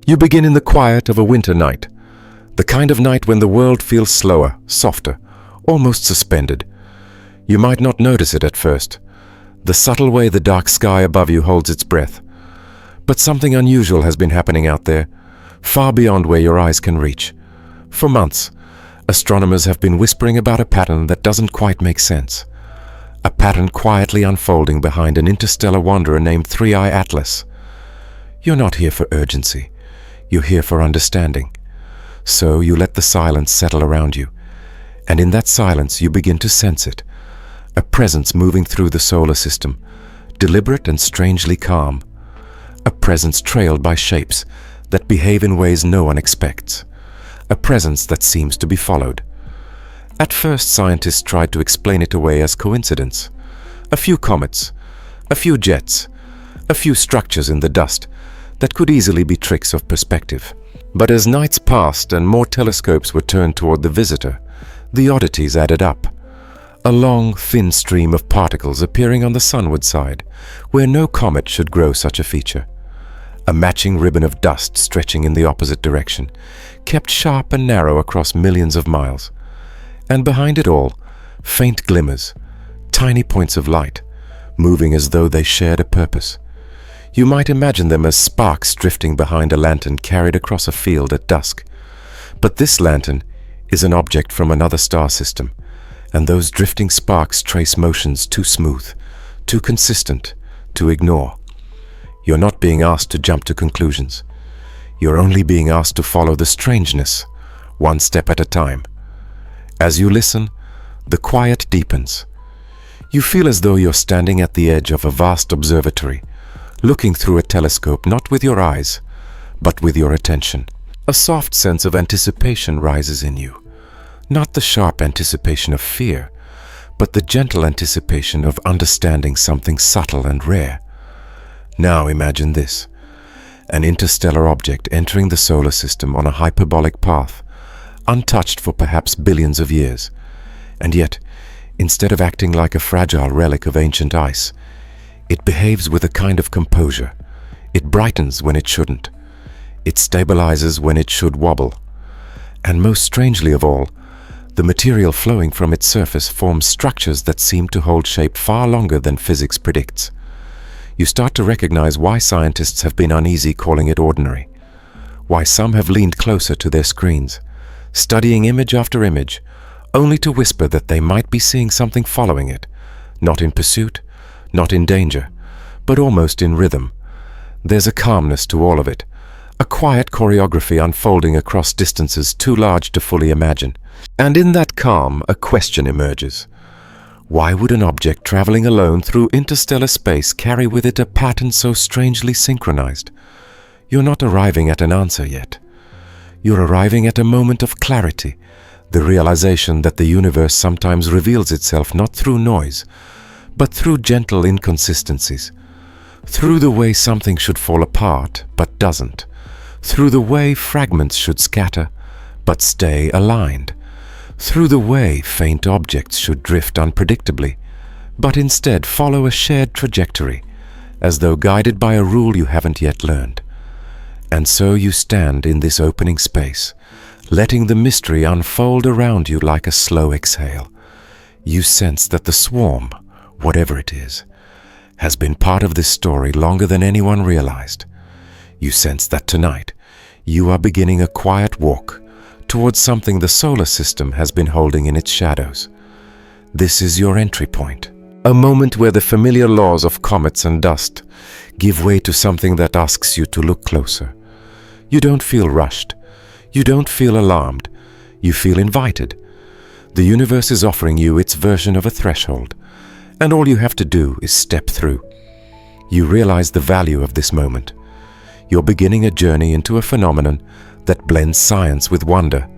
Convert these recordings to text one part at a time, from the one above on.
You begin in the quiet of a winter night, the kind of night when the world feels slower, softer, almost suspended. You might not notice it at first, the subtle way the dark sky above you holds its breath. But something unusual has been happening out there, far beyond where your eyes can reach. For months, astronomers have been whispering about a pattern that doesn't quite make sense. A pattern quietly unfolding behind an interstellar wanderer named Three-Eye Atlas. You're not here for urgency. You're here for understanding. So you let the silence settle around you. And in that silence you begin to sense it. A presence moving through the solar system, deliberate and strangely calm. A presence trailed by shapes that behave in ways no one expects. A presence that seems to be followed. At first, scientists tried to explain it away as coincidence. A few comets, a few jets, a few structures in the dust that could easily be tricks of perspective. But as nights passed and more telescopes were turned toward the visitor, the oddities added up. A long, thin stream of particles appearing on the sunward side, where no comet should grow such a feature. A matching ribbon of dust stretching in the opposite direction, kept sharp and narrow across millions of miles. And behind it all, faint glimmers, tiny points of light, moving as though they shared a purpose. You might imagine them as sparks drifting behind a lantern carried across a field at dusk. But this lantern is an object from another star system, and those drifting sparks trace motions too smooth, too consistent, to ignore. You're not being asked to jump to conclusions. You're only being asked to follow the strangeness, one step at a time. As you listen, the quiet deepens. You feel as though you're standing at the edge of a vast observatory, looking through a telescope not with your eyes, but with your attention. A soft sense of anticipation rises in you. Not the sharp anticipation of fear, but the gentle anticipation of understanding something subtle and rare. Now imagine this: an interstellar object entering the solar system on a hyperbolic path, untouched for perhaps billions of years. And yet, instead of acting like a fragile relic of ancient ice, it behaves with a kind of composure. It brightens when it shouldn't. It stabilizes when it should wobble. And most strangely of all, the material flowing from its surface forms structures that seem to hold shape far longer than physics predicts. You start to recognize why scientists have been uneasy calling it ordinary, why some have leaned closer to their screens, studying image after image, only to whisper that they might be seeing something following it, not in pursuit, not in danger, but almost in rhythm. There's a calmness to all of it, a quiet choreography unfolding across distances too large to fully imagine. And in that calm, a question emerges. Why would an object traveling alone through interstellar space carry with it a pattern so strangely synchronized? You're not arriving at an answer yet. You're arriving at a moment of clarity, the realization that the universe sometimes reveals itself not through noise, but through gentle inconsistencies, through the way something should fall apart but doesn't, through the way fragments should scatter but stay aligned, through the way faint objects should drift unpredictably, but instead follow a shared trajectory, as though guided by a rule you haven't yet learned. And so you stand in this opening space, letting the mystery unfold around you like a slow exhale. You sense that the swarm, whatever it is, has been part of this story longer than anyone realized. You sense that tonight you are beginning a quiet walk towards something the solar system has been holding in its shadows. This is your entry point, a moment where the familiar laws of comets and dust give way to something that asks you to look closer. You don't feel rushed. You don't feel alarmed. You feel invited. The universe is offering you its version of a threshold, and all you have to do is step through. You realize the value of this moment. You're beginning a journey into a phenomenon that blends science with wonder,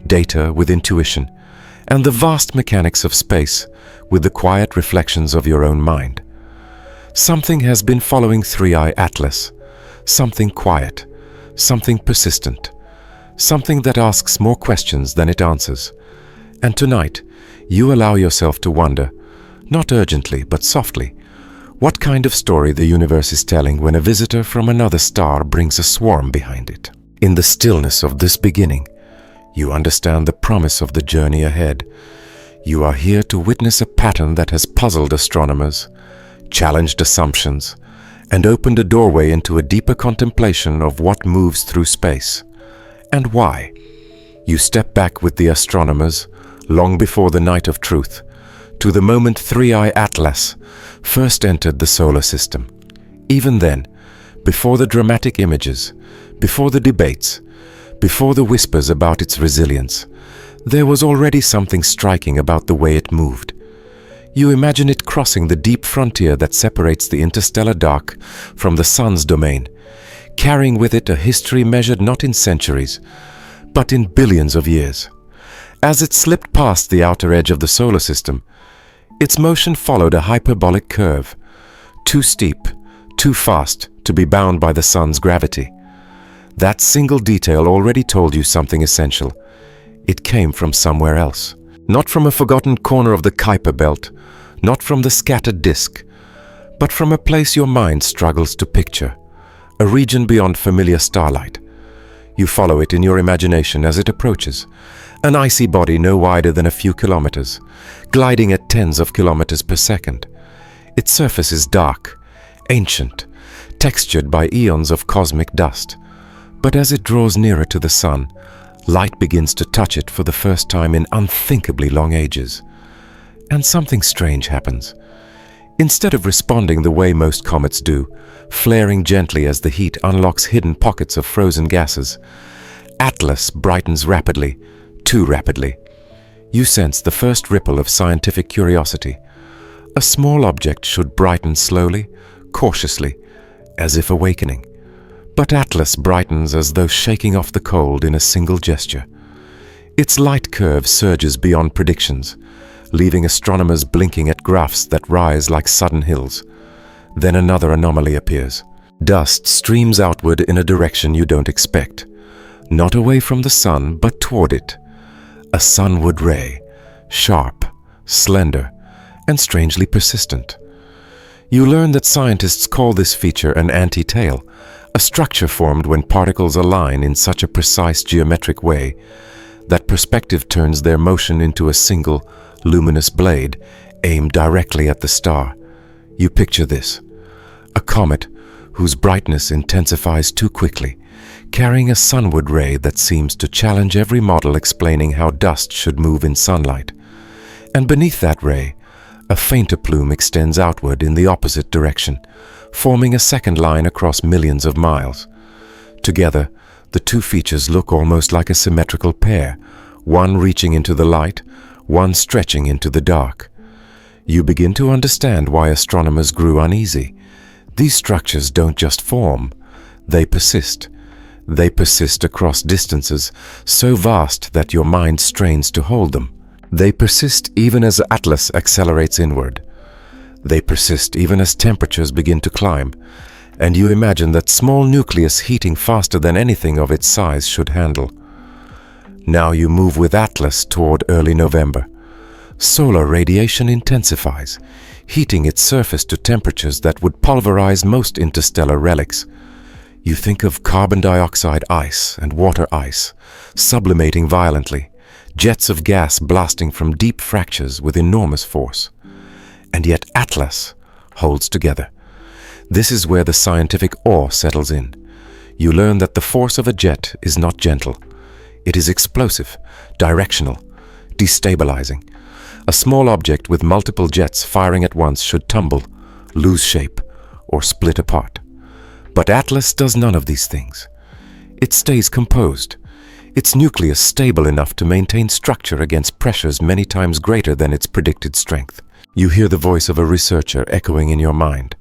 data with intuition, and the vast mechanics of space with the quiet reflections of your own mind. Something has been following Three-Eye Atlas, something quiet, something persistent, something that asks more questions than it answers. And tonight, you allow yourself to wonder, not urgently but softly, what kind of story the universe is telling when a visitor from another star brings a swarm behind it. In the stillness of this beginning, you understand the promise of the journey ahead. You are here to witness a pattern that has puzzled astronomers, challenged assumptions, and opened a doorway into a deeper contemplation of what moves through space and why. You step back with the astronomers, long before the night of truth, to the moment 3i Atlas first entered the solar system. Even then, before the dramatic images, before the debates, before the whispers about its resilience, there was already something striking about the way it moved. You imagine it crossing the deep frontier that separates the interstellar dark from the sun's domain, carrying with it a history measured not in centuries, but in billions of years. As it slipped past the outer edge of the solar system, its motion followed a hyperbolic curve, too steep, too fast to be bound by the sun's gravity. That single detail already told you something essential. It came from somewhere else. Not from a forgotten corner of the Kuiper belt, not from the scattered disk, but from a place your mind struggles to picture, a region beyond familiar starlight. You follow it in your imagination as it approaches, an icy body no wider than a few kilometers, gliding at tens of kilometers per second. Its surface is dark, ancient, textured by eons of cosmic dust. But as it draws nearer to the sun, light begins to touch it for the first time in unthinkably long ages. And something strange happens. Instead of responding the way most comets do, flaring gently as the heat unlocks hidden pockets of frozen gases, Atlas brightens rapidly, too rapidly. You sense the first ripple of scientific curiosity. A small object should brighten slowly, cautiously, as if awakening. But Atlas brightens as though shaking off the cold in a single gesture. Its light curve surges beyond predictions, leaving astronomers blinking at graphs that rise like sudden hills. Then another anomaly appears. Dust streams outward in a direction you don't expect. Not away from the sun, but toward it. A sunward ray, sharp, slender, and strangely persistent. You learn that scientists call this feature an anti-tail, a structure formed when particles align in such a precise geometric way that perspective turns their motion into a single, luminous blade aimed directly at the star. You picture this: a comet whose brightness intensifies too quickly, carrying a sunward ray that seems to challenge every model explaining how dust should move in sunlight. And beneath that ray, a fainter plume extends outward in the opposite direction, forming a second line across millions of miles. Together, the two features look almost like a symmetrical pair, one reaching into the light, one stretching into the dark. You begin to understand why astronomers grew uneasy. These structures don't just form, they persist. They persist across distances so vast that your mind strains to hold them. They persist even as Atlas accelerates inward. They persist even as temperatures begin to climb, and you imagine that small nucleus heating faster than anything of its size should handle. Now you move with Atlas toward early November. Solar radiation intensifies, heating its surface to temperatures that would pulverize most interstellar relics. You think of carbon dioxide ice and water ice, sublimating violently, jets of gas blasting from deep fractures with enormous force. And yet Atlas holds together. This is where the scientific awe settles in. You learn that the force of a jet is not gentle. It is explosive, directional, destabilizing. A small object with multiple jets firing at once should tumble, lose shape, or split apart. But Atlas does none of these things. It stays composed, its nucleus stable enough to maintain structure against pressures many times greater than its predicted strength. You hear the voice of a researcher echoing in your mind.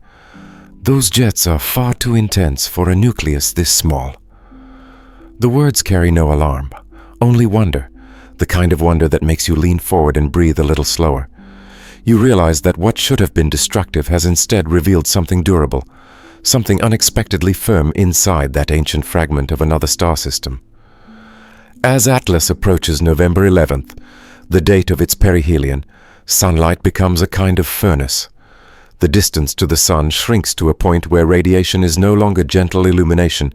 Those jets are far too intense for a nucleus this small. The words carry no alarm, only wonder, the kind of wonder that makes you lean forward and breathe a little slower. You realize that what should have been destructive has instead revealed something durable, something unexpectedly firm inside that ancient fragment of another star system. As Atlas approaches November 11th, the date of its perihelion, sunlight becomes a kind of furnace. The distance to the sun shrinks to a point where radiation is no longer gentle illumination,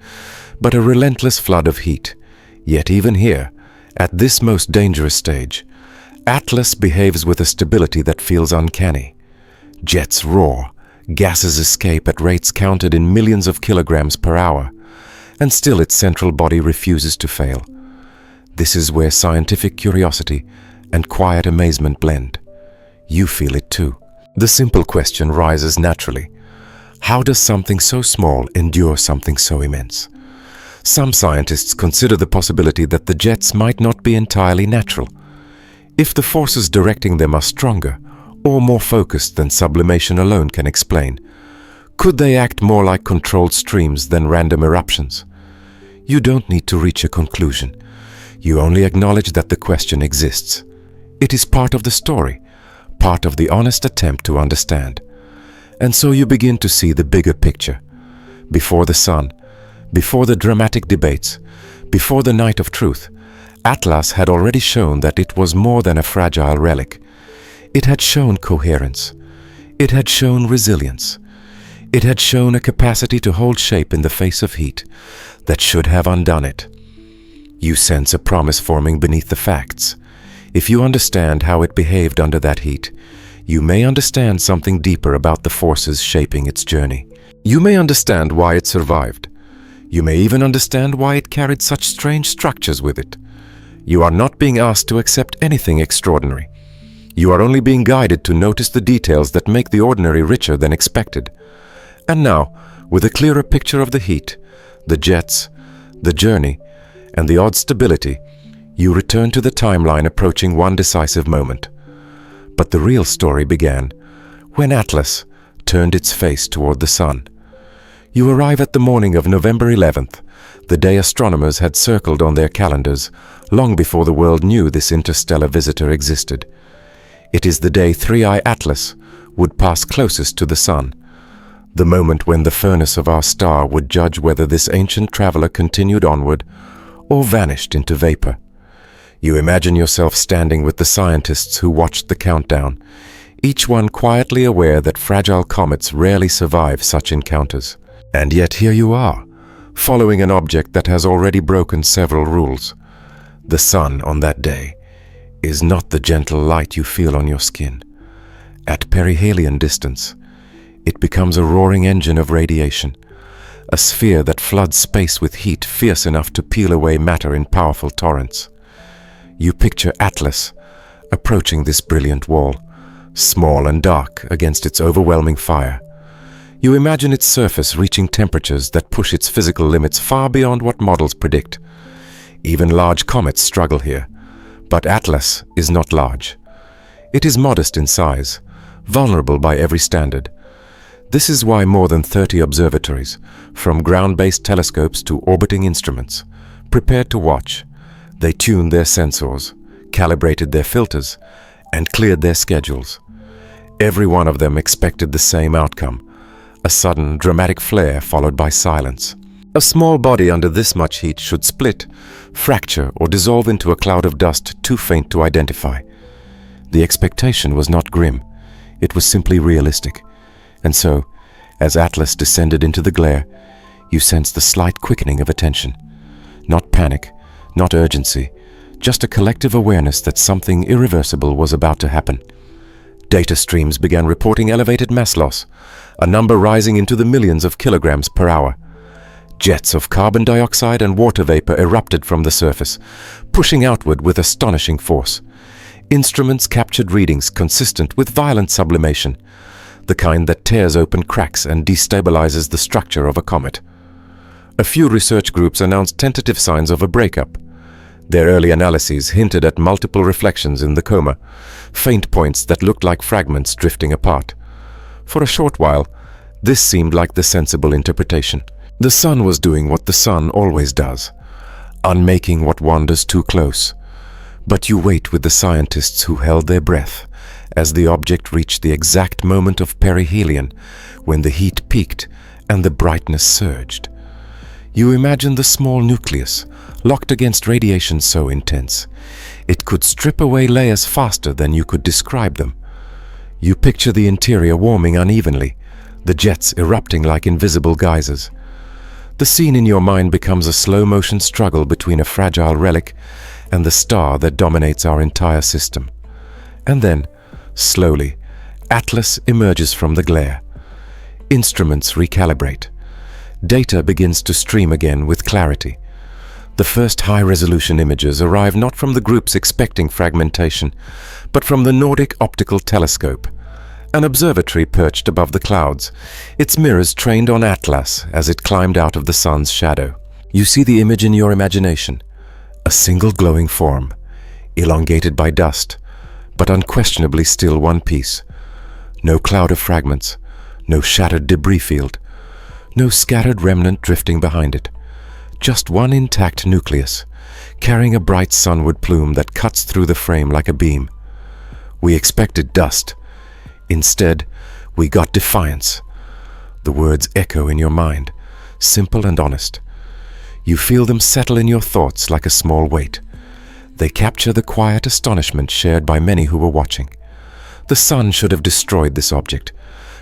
but a relentless flood of heat. Yet even here, at this most dangerous stage, Atlas behaves with a stability that feels uncanny. Jets roar, gases escape at rates counted in millions of kilograms per hour, and still its central body refuses to fail. This is where scientific curiosity and quiet amazement blend. You feel it too. The simple question rises naturally. How does something so small endure something so immense? Some scientists consider the possibility that the jets might not be entirely natural. If the forces directing them are stronger or more focused than sublimation alone can explain, could they act more like controlled streams than random eruptions? You don't need to reach a conclusion. You only acknowledge that the question exists. It is part of the story, part of the honest attempt to understand. And so you begin to see the bigger picture. Before the sun, before the dramatic debates, before the night of truth, Atlas had already shown that it was more than a fragile relic. It had shown coherence. It had shown resilience. It had shown a capacity to hold shape in the face of heat that should have undone it. You sense a promise forming beneath the facts. If you understand how it behaved under that heat, you may understand something deeper about the forces shaping its journey. You may understand why it survived. You may even understand why it carried such strange structures with it. You are not being asked to accept anything extraordinary. You are only being guided to notice the details that make the ordinary richer than expected. And now, with a clearer picture of the heat, the jets, the journey, and the odd stability, you return to the timeline approaching one decisive moment. But the real story began when Atlas turned its face toward the sun. You arrive at the morning of November 11th, the day astronomers had circled on their calendars long before the world knew this interstellar visitor existed. It is the day 3I Atlas would pass closest to the sun, the moment when the furnace of our star would judge whether this ancient traveler continued onward or vanished into vapor. You imagine yourself standing with the scientists who watched the countdown, each one quietly aware that fragile comets rarely survive such encounters. And yet here you are, following an object that has already broken several rules. The sun on that day is not the gentle light you feel on your skin. At perihelion distance, it becomes a roaring engine of radiation, a sphere that floods space with heat fierce enough to peel away matter in powerful torrents. You picture Atlas approaching this brilliant wall, small and dark against its overwhelming fire. You imagine its surface reaching temperatures that push its physical limits far beyond what models predict. Even large comets struggle here, but Atlas is not large. It is modest in size, vulnerable by every standard. This is why more than 30 observatories, from ground-based telescopes to orbiting instruments, prepared to watch. They tuned their sensors, calibrated their filters, and cleared their schedules. Every one of them expected the same outcome: a sudden, dramatic flare followed by silence. A small body under this much heat should split, fracture, or dissolve into a cloud of dust too faint to identify. The expectation was not grim. It was simply realistic. And so, as Atlas descended into the glare, you sensed the slight quickening of attention. Not panic, not urgency, just a collective awareness that something irreversible was about to happen. Data streams began reporting elevated mass loss, a number rising into the millions of kilograms per hour. Jets of carbon dioxide and water vapor erupted from the surface, pushing outward with astonishing force. Instruments captured readings consistent with violent sublimation, the kind that tears open cracks and destabilizes the structure of a comet. A few research groups announced tentative signs of a breakup. Their early analyses hinted at multiple reflections in the coma, faint points that looked like fragments drifting apart. For a short while, this seemed like the sensible interpretation. The sun was doing what the sun always does, unmaking what wanders too close. But you wait with the scientists who held their breath as the object reached the exact moment of perihelion, when the heat peaked and the brightness surged. You imagine the small nucleus, locked against radiation so intense, it could strip away layers faster than you could describe them. You picture the interior warming unevenly, the jets erupting like invisible geysers. The scene in your mind becomes a slow-motion struggle between a fragile relic and the star that dominates our entire system. And then, slowly, Atlas emerges from the glare. Instruments recalibrate. Data begins to stream again with clarity. The first high-resolution images arrive not from the groups expecting fragmentation, but from the Nordic Optical Telescope, an observatory perched above the clouds, its mirrors trained on Atlas as it climbed out of the sun's shadow. You see the image in your imagination, a single glowing form, elongated by dust, but unquestionably still one piece. No cloud of fragments, no shattered debris field, no scattered remnant drifting behind it. Just one intact nucleus, carrying a bright sunward plume that cuts through the frame like a beam. We expected dust. Instead, we got defiance. The words echo in your mind, simple and honest. You feel them settle in your thoughts like a small weight. They capture the quiet astonishment shared by many who were watching. The sun should have destroyed this object,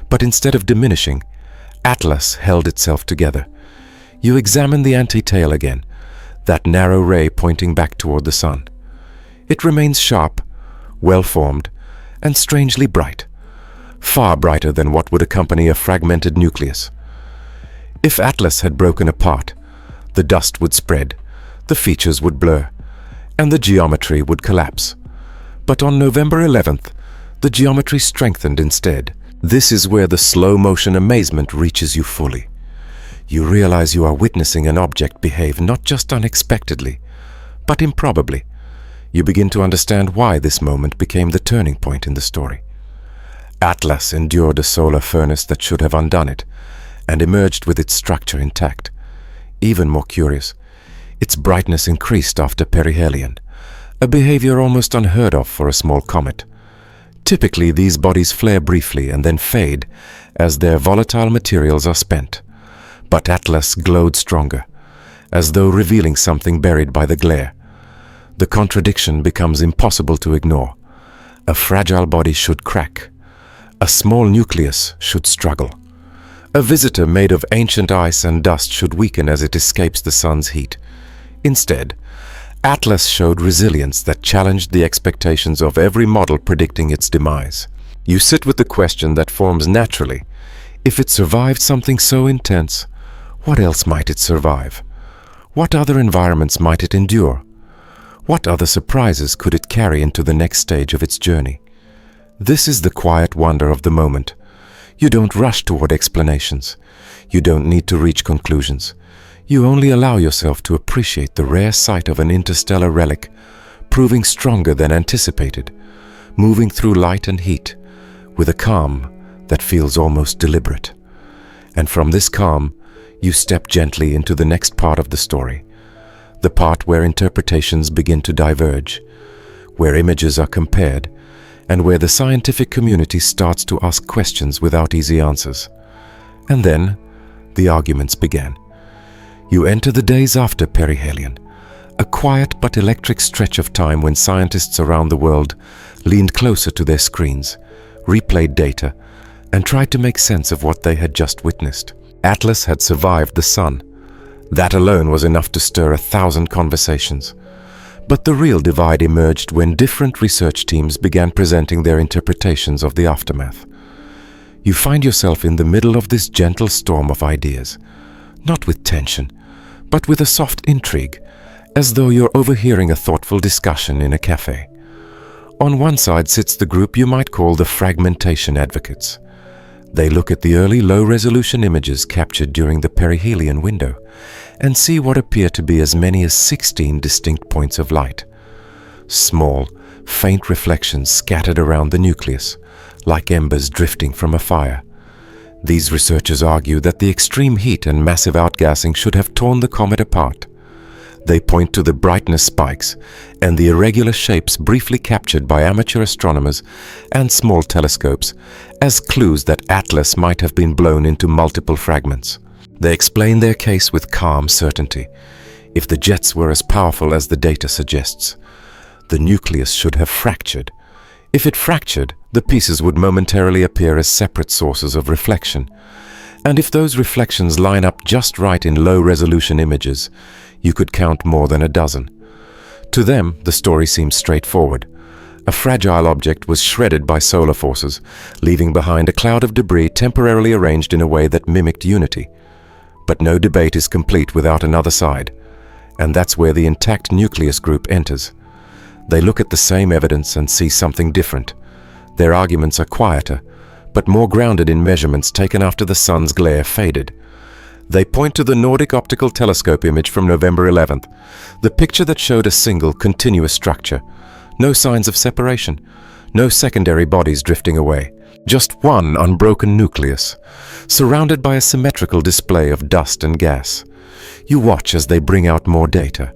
but instead of diminishing, Atlas held itself together. You examine the anti-tail again, that narrow ray pointing back toward the sun. It remains sharp, well-formed, and strangely bright, far brighter than what would accompany a fragmented nucleus. If Atlas had broken apart, the dust would spread, the features would blur, and the geometry would collapse. But on November 11th, the geometry strengthened instead. This is where the slow-motion amazement reaches you fully. You realize you are witnessing an object behave not just unexpectedly, but improbably. You begin to understand why this moment became the turning point in the story. Atlas endured a solar furnace that should have undone it, and emerged with its structure intact. Even more curious, its brightness increased after Perihelion, a behavior almost unheard of for a small comet. Typically, these bodies flare briefly and then fade as their volatile materials are spent. But Atlas glowed stronger, as though revealing something buried by the glare. The contradiction becomes impossible to ignore. A fragile body should crack. A small nucleus should struggle. A visitor made of ancient ice and dust should weaken as it escapes the sun's heat. Instead, Atlas showed resilience that challenged the expectations of every model predicting its demise. You sit with the question that forms naturally. If it survived something so intense, what else might it survive? What other environments might it endure? What other surprises could it carry into the next stage of its journey? This is the quiet wonder of the moment. You don't rush toward explanations. You don't need to reach conclusions. You only allow yourself to appreciate the rare sight of an interstellar relic, proving stronger than anticipated, moving through light and heat, with a calm that feels almost deliberate. And from this calm, you step gently into the next part of the story, the part where interpretations begin to diverge, where images are compared, and where the scientific community starts to ask questions without easy answers. And then, the arguments began. You enter the days after Perihelion, a quiet but electric stretch of time when scientists around the world leaned closer to their screens, replayed data, and tried to make sense of what they had just witnessed. Atlas had survived the sun. That alone was enough to stir 1,000 conversations. But the real divide emerged when different research teams began presenting their interpretations of the aftermath. You find yourself in the middle of this gentle storm of ideas, not with tension, but with a soft intrigue, as though you're overhearing a thoughtful discussion in a cafe. On one side sits the group you might call the fragmentation advocates. They look at the early low-resolution images captured during the perihelion window and see what appear to be as many as 16 distinct points of light. Small, faint reflections scattered around the nucleus, like embers drifting from a fire. These researchers argue that the extreme heat and massive outgassing should have torn the comet apart. They point to the brightness spikes and the irregular shapes briefly captured by amateur astronomers and small telescopes as clues that Atlas might have been blown into multiple fragments. They explain their case with calm certainty. If the jets were as powerful as the data suggests, the nucleus should have fractured. If it fractured, the pieces would momentarily appear as separate sources of reflection. And if those reflections line up just right in low-resolution images, you could count more than a dozen. To them, the story seems straightforward. A fragile object was shredded by solar forces, leaving behind a cloud of debris temporarily arranged in a way that mimicked unity. But no debate is complete without another side, and that's where the intact nucleus group enters. They look at the same evidence and see something different. Their arguments are quieter, but more grounded in measurements taken after the sun's glare faded. They point to the Nordic Optical Telescope image from November 11th, the picture that showed a single, continuous structure. No signs of separation, no secondary bodies drifting away. Just one unbroken nucleus, surrounded by a symmetrical display of dust and gas. You watch as they bring out more data.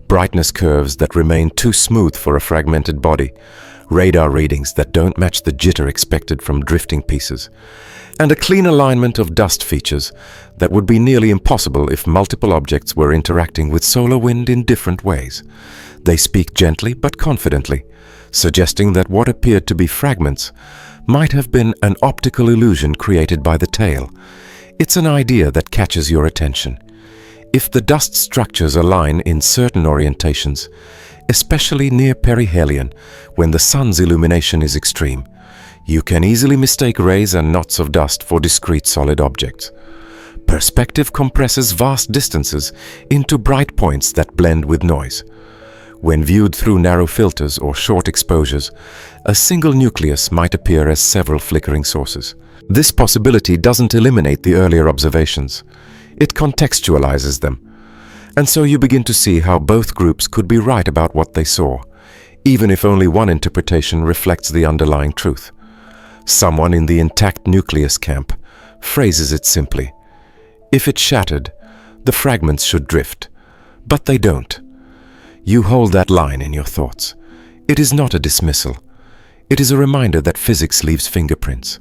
Brightness curves that remain too smooth for a fragmented body, radar readings that don't match the jitter expected from drifting pieces, and a clean alignment of dust features that would be nearly impossible if multiple objects were interacting with solar wind in different ways. They speak gently but confidently, suggesting that what appeared to be fragments might have been an optical illusion created by the tail. It's an idea that catches your attention. If the dust structures align in certain orientations, especially near perihelion, when the sun's illumination is extreme, you can easily mistake rays and knots of dust for discrete solid objects. Perspective compresses vast distances into bright points that blend with noise. When viewed through narrow filters or short exposures, a single nucleus might appear as several flickering sources. This possibility doesn't eliminate the earlier observations. It contextualizes them. And so you begin to see how both groups could be right about what they saw, even if only one interpretation reflects the underlying truth. Someone in the intact nucleus camp phrases it simply. If it shattered, the fragments should drift, but they don't. You hold that line in your thoughts. It is not a dismissal. It is a reminder that physics leaves fingerprints,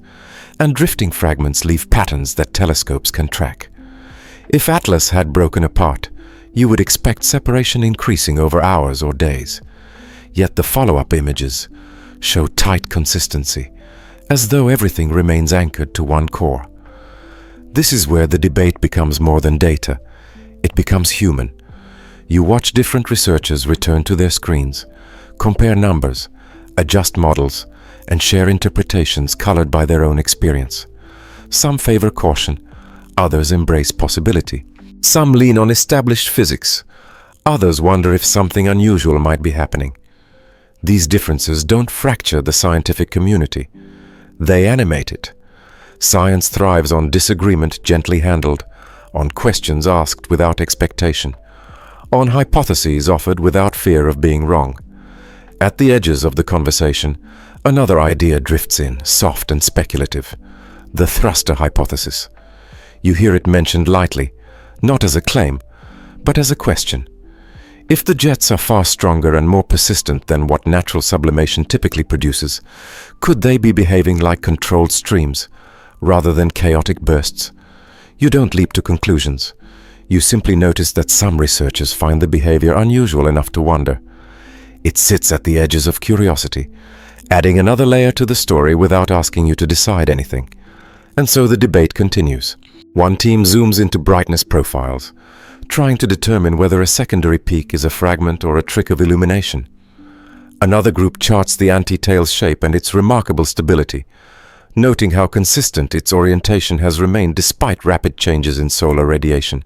and drifting fragments leave patterns that telescopes can track. If Atlas had broken apart, you would expect separation increasing over hours or days. Yet the follow-up images show tight consistency, as though everything remains anchored to one core. This is where the debate becomes more than data. It becomes human. You watch different researchers return to their screens, compare numbers, adjust models, and share interpretations colored by their own experience. Some favor caution, others embrace possibility. Some lean on established physics, others wonder if something unusual might be happening. These differences don't fracture the scientific community. They animate it. Science thrives on disagreement gently handled, on questions asked without expectation, on hypotheses offered without fear of being wrong. At the edges of the conversation, another idea drifts in, soft and speculative. The thruster hypothesis. You hear it mentioned lightly, not as a claim, but as a question. If the jets are far stronger and more persistent than what natural sublimation typically produces, could they be behaving like controlled streams, rather than chaotic bursts? You don't leap to conclusions. You simply notice that some researchers find the behavior unusual enough to wonder. It sits at the edges of curiosity, adding another layer to the story without asking you to decide anything. And so the debate continues. One team zooms into brightness profiles, trying to determine whether a secondary peak is a fragment or a trick of illumination. Another group charts the anti-tail's shape and its remarkable stability, noting how consistent its orientation has remained despite rapid changes in solar radiation.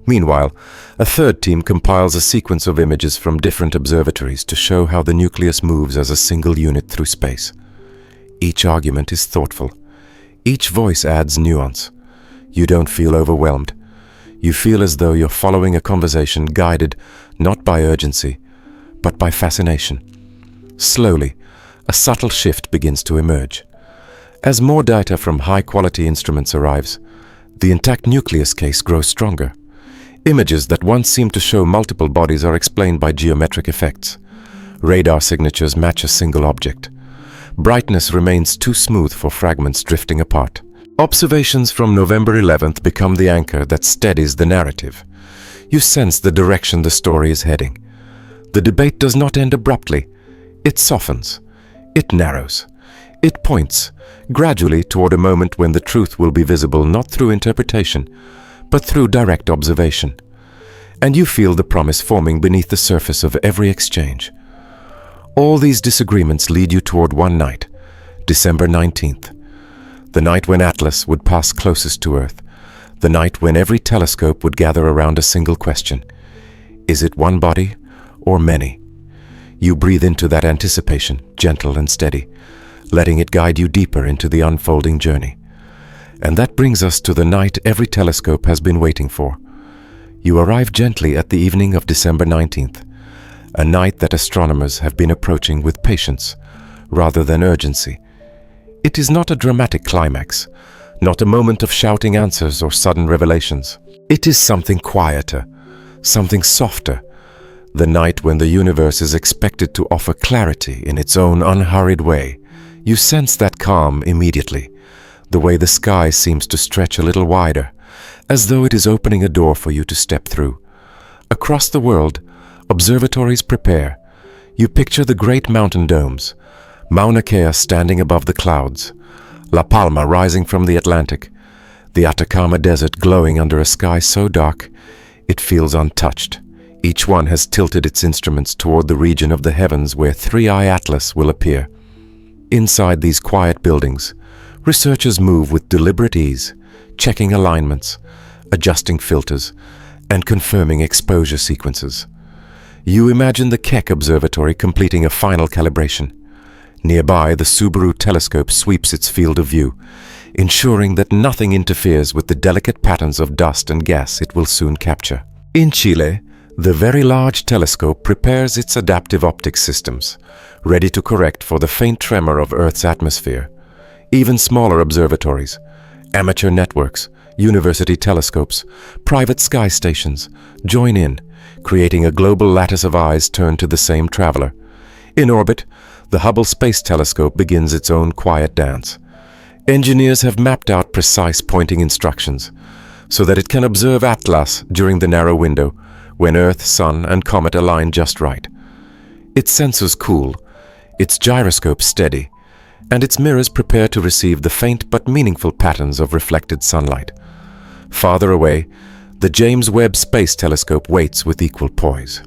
Meanwhile, a third team compiles a sequence of images from different observatories to show how the nucleus moves as a single unit through space. Each argument is thoughtful. Each voice adds nuance. You don't feel overwhelmed. You feel as though you're following a conversation guided not by urgency, but by fascination. Slowly, a subtle shift begins to emerge. As more data from high-quality instruments arrives, the intact nucleus case grows stronger. Images that once seemed to show multiple bodies are explained by geometric effects. Radar signatures match a single object. Brightness remains too smooth for fragments drifting apart. Observations from November 11th become the anchor that steadies the narrative. You sense the direction the story is heading. The debate does not end abruptly. It softens. It narrows. It points, gradually toward a moment when the truth will be visible not through interpretation, but through direct observation. And you feel the promise forming beneath the surface of every exchange. All these disagreements lead you toward one night, December 19th, the night when Atlas would pass closest to Earth, the night when every telescope would gather around a single question. Is it one body or many? You breathe into that anticipation, gentle and steady, letting it guide you deeper into the unfolding journey. And that brings us to the night every telescope has been waiting for. You arrive gently at the evening of December 19th, a night that astronomers have been approaching with patience rather than urgency. It is not a dramatic climax, not a moment of shouting answers or sudden revelations. It is something quieter, something softer, the night when the universe is expected to offer clarity in its own unhurried way. You sense that calm immediately, the way the sky seems to stretch a little wider, as though it is opening a door for you to step through. Across the world, observatories prepare. You picture the great mountain domes, Mauna Kea standing above the clouds, La Palma rising from the Atlantic, the Atacama Desert glowing under a sky so dark it feels untouched. Each one has tilted its instruments toward the region of the heavens where Three-Eye Atlas will appear. Inside these quiet buildings, researchers move with deliberate ease, checking alignments, adjusting filters, and confirming exposure sequences. You imagine the Keck Observatory completing a final calibration. Nearby, the Subaru telescope sweeps its field of view, ensuring that nothing interferes with the delicate patterns of dust and gas it will soon capture. In Chile, the Very Large Telescope prepares its adaptive optics systems, ready to correct for the faint tremor of Earth's atmosphere. Even smaller observatories, amateur networks, university telescopes, private sky stations join in, creating a global lattice of eyes turned to the same traveler. In orbit, the Hubble Space Telescope begins its own quiet dance. Engineers have mapped out precise pointing instructions so that it can observe Atlas during the narrow window when Earth, Sun, and Comet align just right. Its sensors cool, its gyroscope steady, and its mirrors prepare to receive the faint but meaningful patterns of reflected sunlight. Farther away, the James Webb Space Telescope waits with equal poise.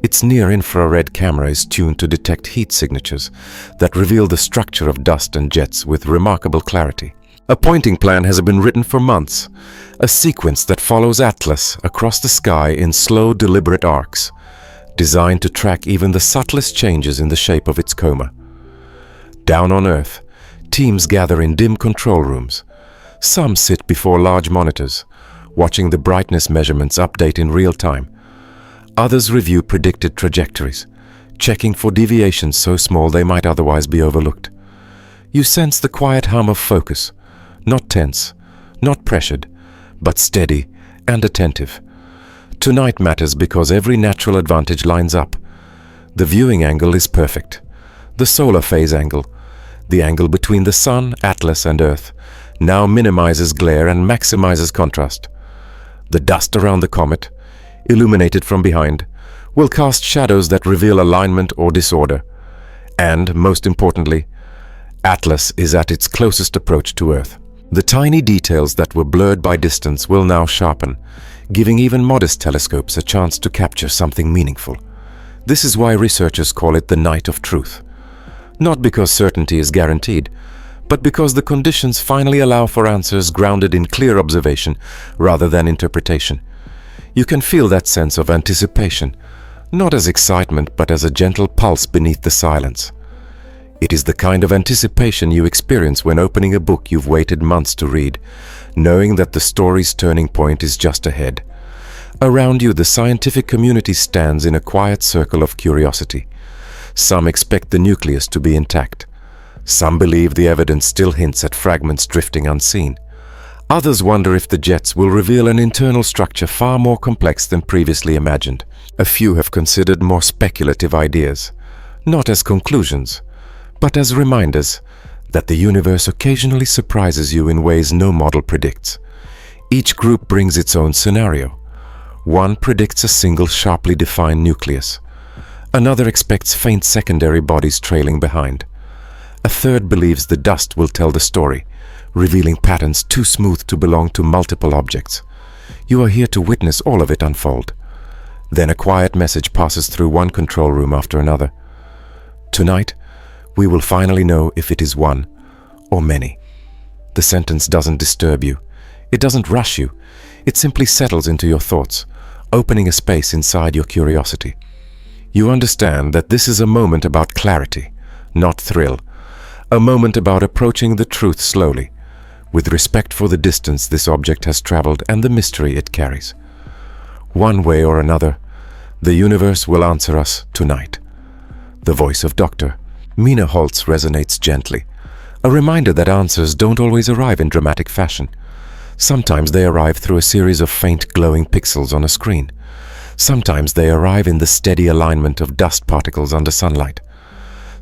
Its near-infrared camera is tuned to detect heat signatures that reveal the structure of dust and jets with remarkable clarity. A pointing plan has been written for months, a sequence that follows Atlas across the sky in slow, deliberate arcs, designed to track even the subtlest changes in the shape of its coma. Down on Earth, teams gather in dim control rooms. Some sit before large monitors, watching the brightness measurements update in real time. Others review predicted trajectories, checking for deviations so small they might otherwise be overlooked. You sense the quiet hum of focus, not tense, not pressured, but steady and attentive. Tonight matters because every natural advantage lines up. The viewing angle is perfect. The solar phase angle, the angle between the Sun, Atlas, and Earth, now minimizes glare and maximizes contrast. The dust around the comet, illuminated from behind, will cast shadows that reveal alignment or disorder. And, most importantly, Atlas is at its closest approach to Earth. The tiny details that were blurred by distance will now sharpen, giving even modest telescopes a chance to capture something meaningful. This is why researchers call it the night of truth. Not because certainty is guaranteed, but because the conditions finally allow for answers grounded in clear observation rather than interpretation. You can feel that sense of anticipation, not as excitement but as a gentle pulse beneath the silence. It is the kind of anticipation you experience when opening a book you've waited months to read, knowing that the story's turning point is just ahead. Around you, the scientific community stands in a quiet circle of curiosity. Some expect the nucleus to be intact. Some believe the evidence still hints at fragments drifting unseen. Others wonder if the jets will reveal an internal structure far more complex than previously imagined. A few have considered more speculative ideas, not as conclusions, but as reminders that the universe occasionally surprises you in ways no model predicts. Each group brings its own scenario. One predicts a single sharply defined nucleus. Another expects faint secondary bodies trailing behind. A third believes the dust will tell the story, revealing patterns too smooth to belong to multiple objects. You are here to witness all of it unfold. Then a quiet message passes through one control room after another. Tonight, we will finally know if it is one or many. The sentence doesn't disturb you. It doesn't rush you. It simply settles into your thoughts, opening a space inside your curiosity. You understand that this is a moment about clarity, not thrill. A moment about approaching the truth slowly, with respect for the distance this object has traveled and the mystery it carries. One way or another, the universe will answer us tonight. The voice of Dr. Mina Holtz resonates gently, a reminder that answers don't always arrive in dramatic fashion. Sometimes they arrive through a series of faint glowing pixels on a screen. Sometimes they arrive in the steady alignment of dust particles under sunlight.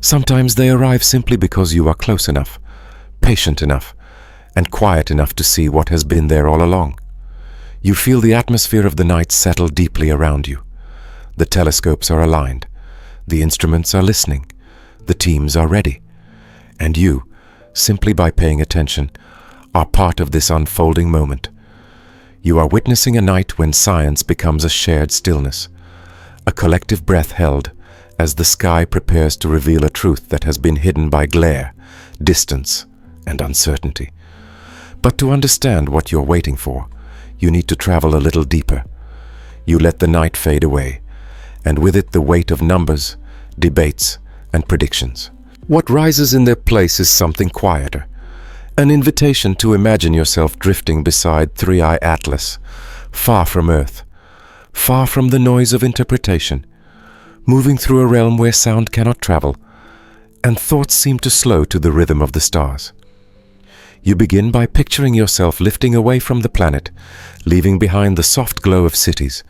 Sometimes they arrive simply because you are close enough, patient enough, and quiet enough to see what has been there all along. You feel the atmosphere of the night settle deeply around you. The telescopes are aligned. The instruments are listening. The teams are ready. And you, simply by paying attention, are part of this unfolding moment. You are witnessing a night when science becomes a shared stillness, a collective breath held as the sky prepares to reveal a truth that has been hidden by glare, distance, and uncertainty. But to understand what you're waiting for, you need to travel a little deeper. You let the night fade away, and with it the weight of numbers, debates, and predictions. What rises in their place is something quieter, an invitation to imagine yourself drifting beside 3i Atlas, far from Earth, far from the noise of interpretation, moving through a realm where sound cannot travel, and thoughts seem to slow to the rhythm of the stars. You begin by picturing yourself lifting away from the planet, leaving behind the soft glow of cities,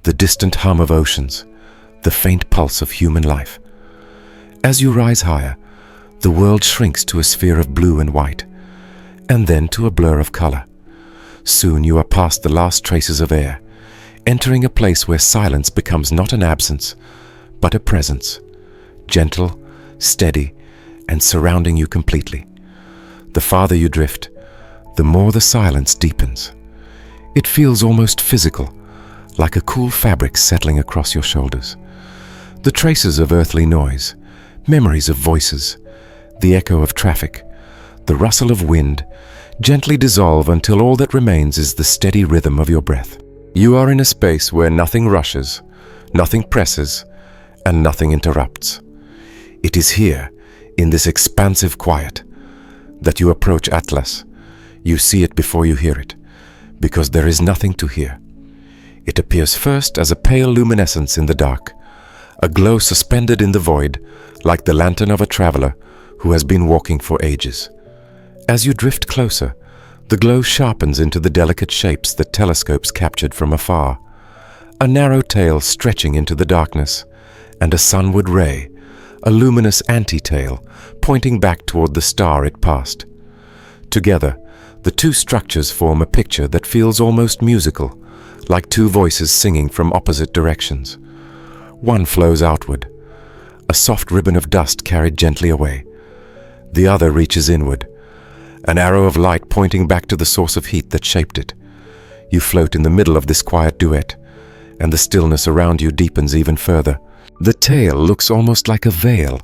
the distant hum of oceans, the faint pulse of human life. As you rise higher, the world shrinks to a sphere of blue and white, and then to a blur of color. Soon you are past the last traces of air, entering a place where silence becomes not an absence, but a presence, gentle, steady, and surrounding you completely. The farther you drift, the more the silence deepens. It feels almost physical, like a cool fabric settling across your shoulders. The traces of earthly noise, memories of voices, the echo of traffic, the rustle of wind, gently dissolve until all that remains is the steady rhythm of your breath. You are in a space where nothing rushes, nothing presses, and nothing interrupts. It is here, in this expansive quiet, that you approach Atlas. You see it before you hear it, because there is nothing to hear. It appears first as a pale luminescence in the dark, a glow suspended in the void, like the lantern of a traveler who has been walking for ages. As you drift closer, the glow sharpens into the delicate shapes that telescopes captured from afar. A narrow tail stretching into the darkness, and a sunward ray, a luminous anti-tail, pointing back toward the star it passed. Together, the two structures form a picture that feels almost musical, like two voices singing from opposite directions. One flows outward, a soft ribbon of dust carried gently away. The other reaches inward, an arrow of light pointing back to the source of heat that shaped it. You float in the middle of this quiet duet, and the stillness around you deepens even further. The tail looks almost like a veil,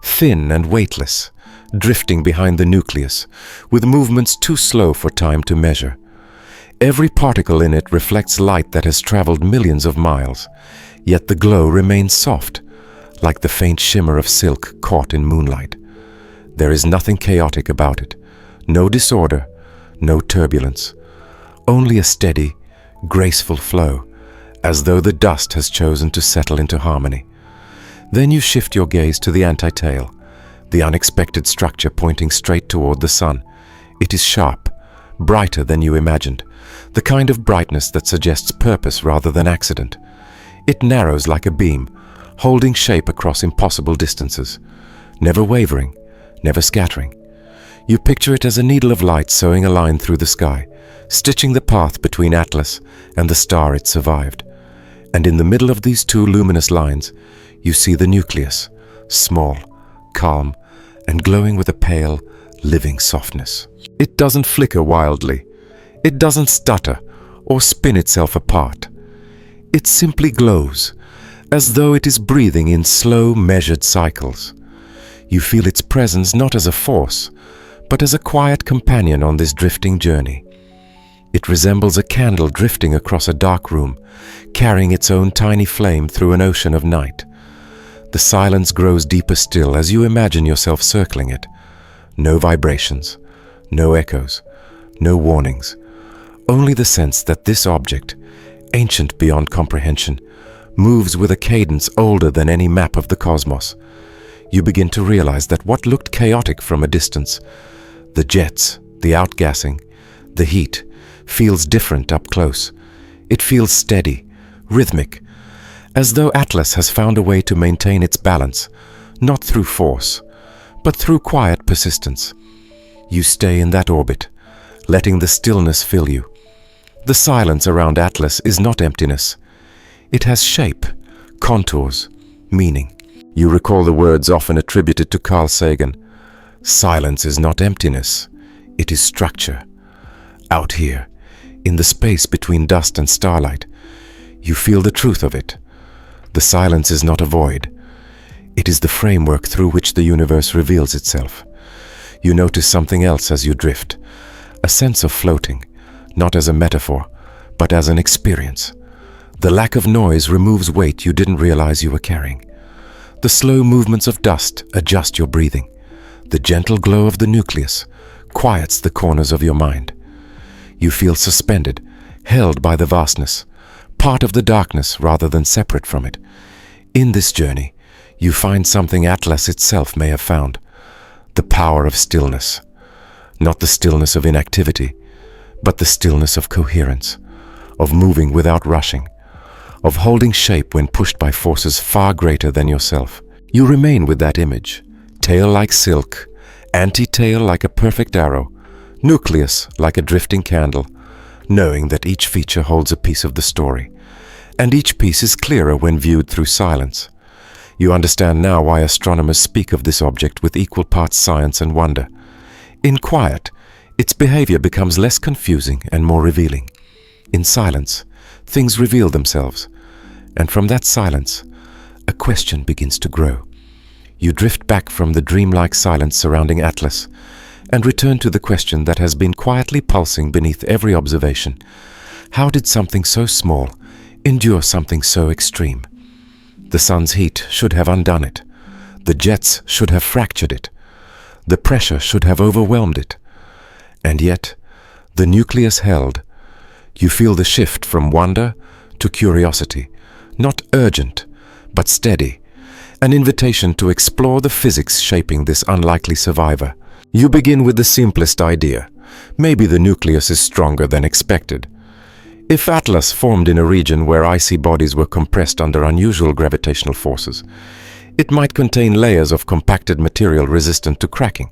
thin and weightless, drifting behind the nucleus, with movements too slow for time to measure. Every particle in it reflects light that has traveled millions of miles, yet the glow remains soft, like the faint shimmer of silk caught in moonlight. There is nothing chaotic about it, no disorder, no turbulence, only a steady, graceful flow, as though the dust has chosen to settle into harmony. Then you shift your gaze to the anti-tail, the unexpected structure pointing straight toward the sun. It is sharp, brighter than you imagined, the kind of brightness that suggests purpose rather than accident. It narrows like a beam, holding shape across impossible distances, never wavering, never scattering. You picture it as a needle of light sewing a line through the sky, stitching the path between Atlas and the star it survived. And in the middle of these two luminous lines, you see the nucleus, small, calm, and glowing with a pale, living softness. It doesn't flicker wildly. It doesn't stutter or spin itself apart. It simply glows, as though it is breathing in slow, measured cycles. You feel its presence not as a force, but as a quiet companion on this drifting journey. It resembles a candle drifting across a dark room, carrying its own tiny flame through an ocean of night. The silence grows deeper still as you imagine yourself circling it. No vibrations, no echoes, no warnings. Only the sense that this object, ancient beyond comprehension, moves with a cadence older than any map of the cosmos. You begin to realize that what looked chaotic from a distance, the jets, the outgassing, the heat, feels different up close. It feels steady, rhythmic, as though Atlas has found a way to maintain its balance, not through force, but through quiet persistence. You stay in that orbit, letting the stillness fill you. The silence around Atlas is not emptiness. It has shape, contours, meaning. You recall the words often attributed to Carl Sagan. Silence is not emptiness, it is structure. Out here, in the space between dust and starlight, you feel the truth of it. The silence is not a void. It is the framework through which the universe reveals itself. You notice something else as you drift, a sense of floating, not as a metaphor, but as an experience. The lack of noise removes weight you didn't realize you were carrying. The slow movements of dust adjust your breathing. The gentle glow of the nucleus quiets the corners of your mind. You feel suspended, held by the vastness, part of the darkness rather than separate from it. In this journey, you find something Atlas itself may have found: the power of stillness. Not the stillness of inactivity, but the stillness of coherence, of moving without rushing, of holding shape when pushed by forces far greater than yourself. You remain with that image: tail like silk, anti-tail like a perfect arrow, nucleus like a drifting candle, knowing that each feature holds a piece of the story, and each piece is clearer when viewed through silence. You understand now why astronomers speak of this object with equal parts science and wonder. In quiet, its behavior becomes less confusing and more revealing. In silence, things reveal themselves, and from that silence, a question begins to grow. You drift back from the dreamlike silence surrounding Atlas and return to the question that has been quietly pulsing beneath every observation. How did something so small endure something so extreme? The sun's heat should have undone it. The jets should have fractured it. The pressure should have overwhelmed it. And yet, the nucleus held. You feel the shift from wonder to curiosity, not urgent, but steady, an invitation to explore the physics shaping this unlikely survivor. You begin with the simplest idea. Maybe the nucleus is stronger than expected. If Atlas formed in a region where icy bodies were compressed under unusual gravitational forces, it might contain layers of compacted material resistant to cracking.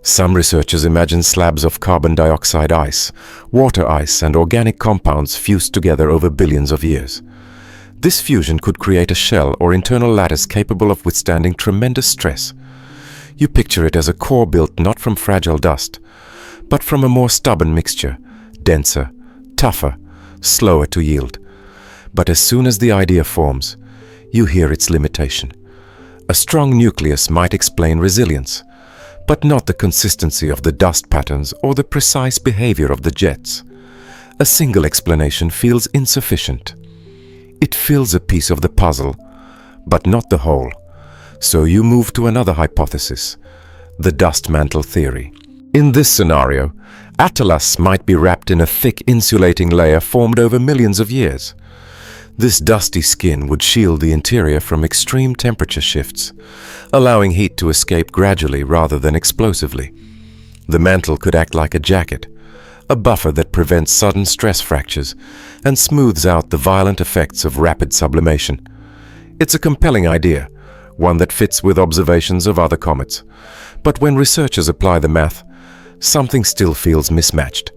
Some researchers imagine slabs of carbon dioxide ice, water ice, and organic compounds fused together over billions of years. This fusion could create a shell or internal lattice capable of withstanding tremendous stress. You picture it as a core built not from fragile dust, but from a more stubborn mixture, denser, tougher, slower to yield. But as soon as the idea forms, you hear its limitation. A strong nucleus might explain resilience, but not the consistency of the dust patterns or the precise behavior of the jets. A single explanation feels insufficient. It fills a piece of the puzzle, but not the whole. So you move to another hypothesis, the dust mantle theory. In this scenario, Atlas might be wrapped in a thick insulating layer formed over millions of years. This dusty skin would shield the interior from extreme temperature shifts, allowing heat to escape gradually rather than explosively. The mantle could act like a jacket, a buffer that prevents sudden stress fractures and smooths out the violent effects of rapid sublimation. It's a compelling idea, one that fits with observations of other comets. But when researchers apply the math, something still feels mismatched.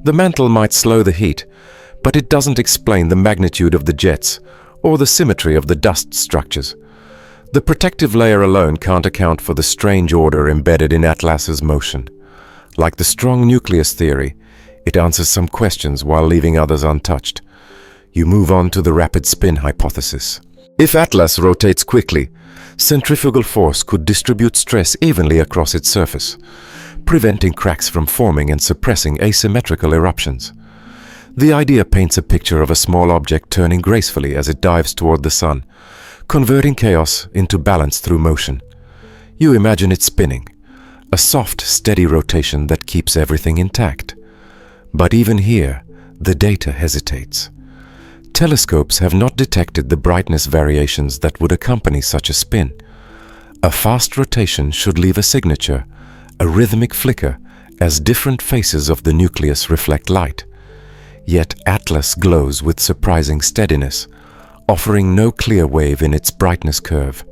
The mantle might slow the heat, but it doesn't explain the magnitude of the jets or the symmetry of the dust structures. The protective layer alone can't account for the strange order embedded in Atlas's motion. Like the strong nucleus theory, it answers some questions while leaving others untouched. You move on to the rapid spin hypothesis. If Atlas rotates quickly, centrifugal force could distribute stress evenly across its surface, preventing cracks from forming and suppressing asymmetrical eruptions. The idea paints a picture of a small object turning gracefully as it dives toward the sun, converting chaos into balance through motion. You imagine it spinning, a soft, steady rotation that keeps everything intact. But even here, the data hesitates. Telescopes have not detected the brightness variations that would accompany such a spin. A fast rotation should leave a signature, a rhythmic flicker, as different faces of the nucleus reflect light. Yet Atlas glows with surprising steadiness, offering no clear wave in its brightness curve.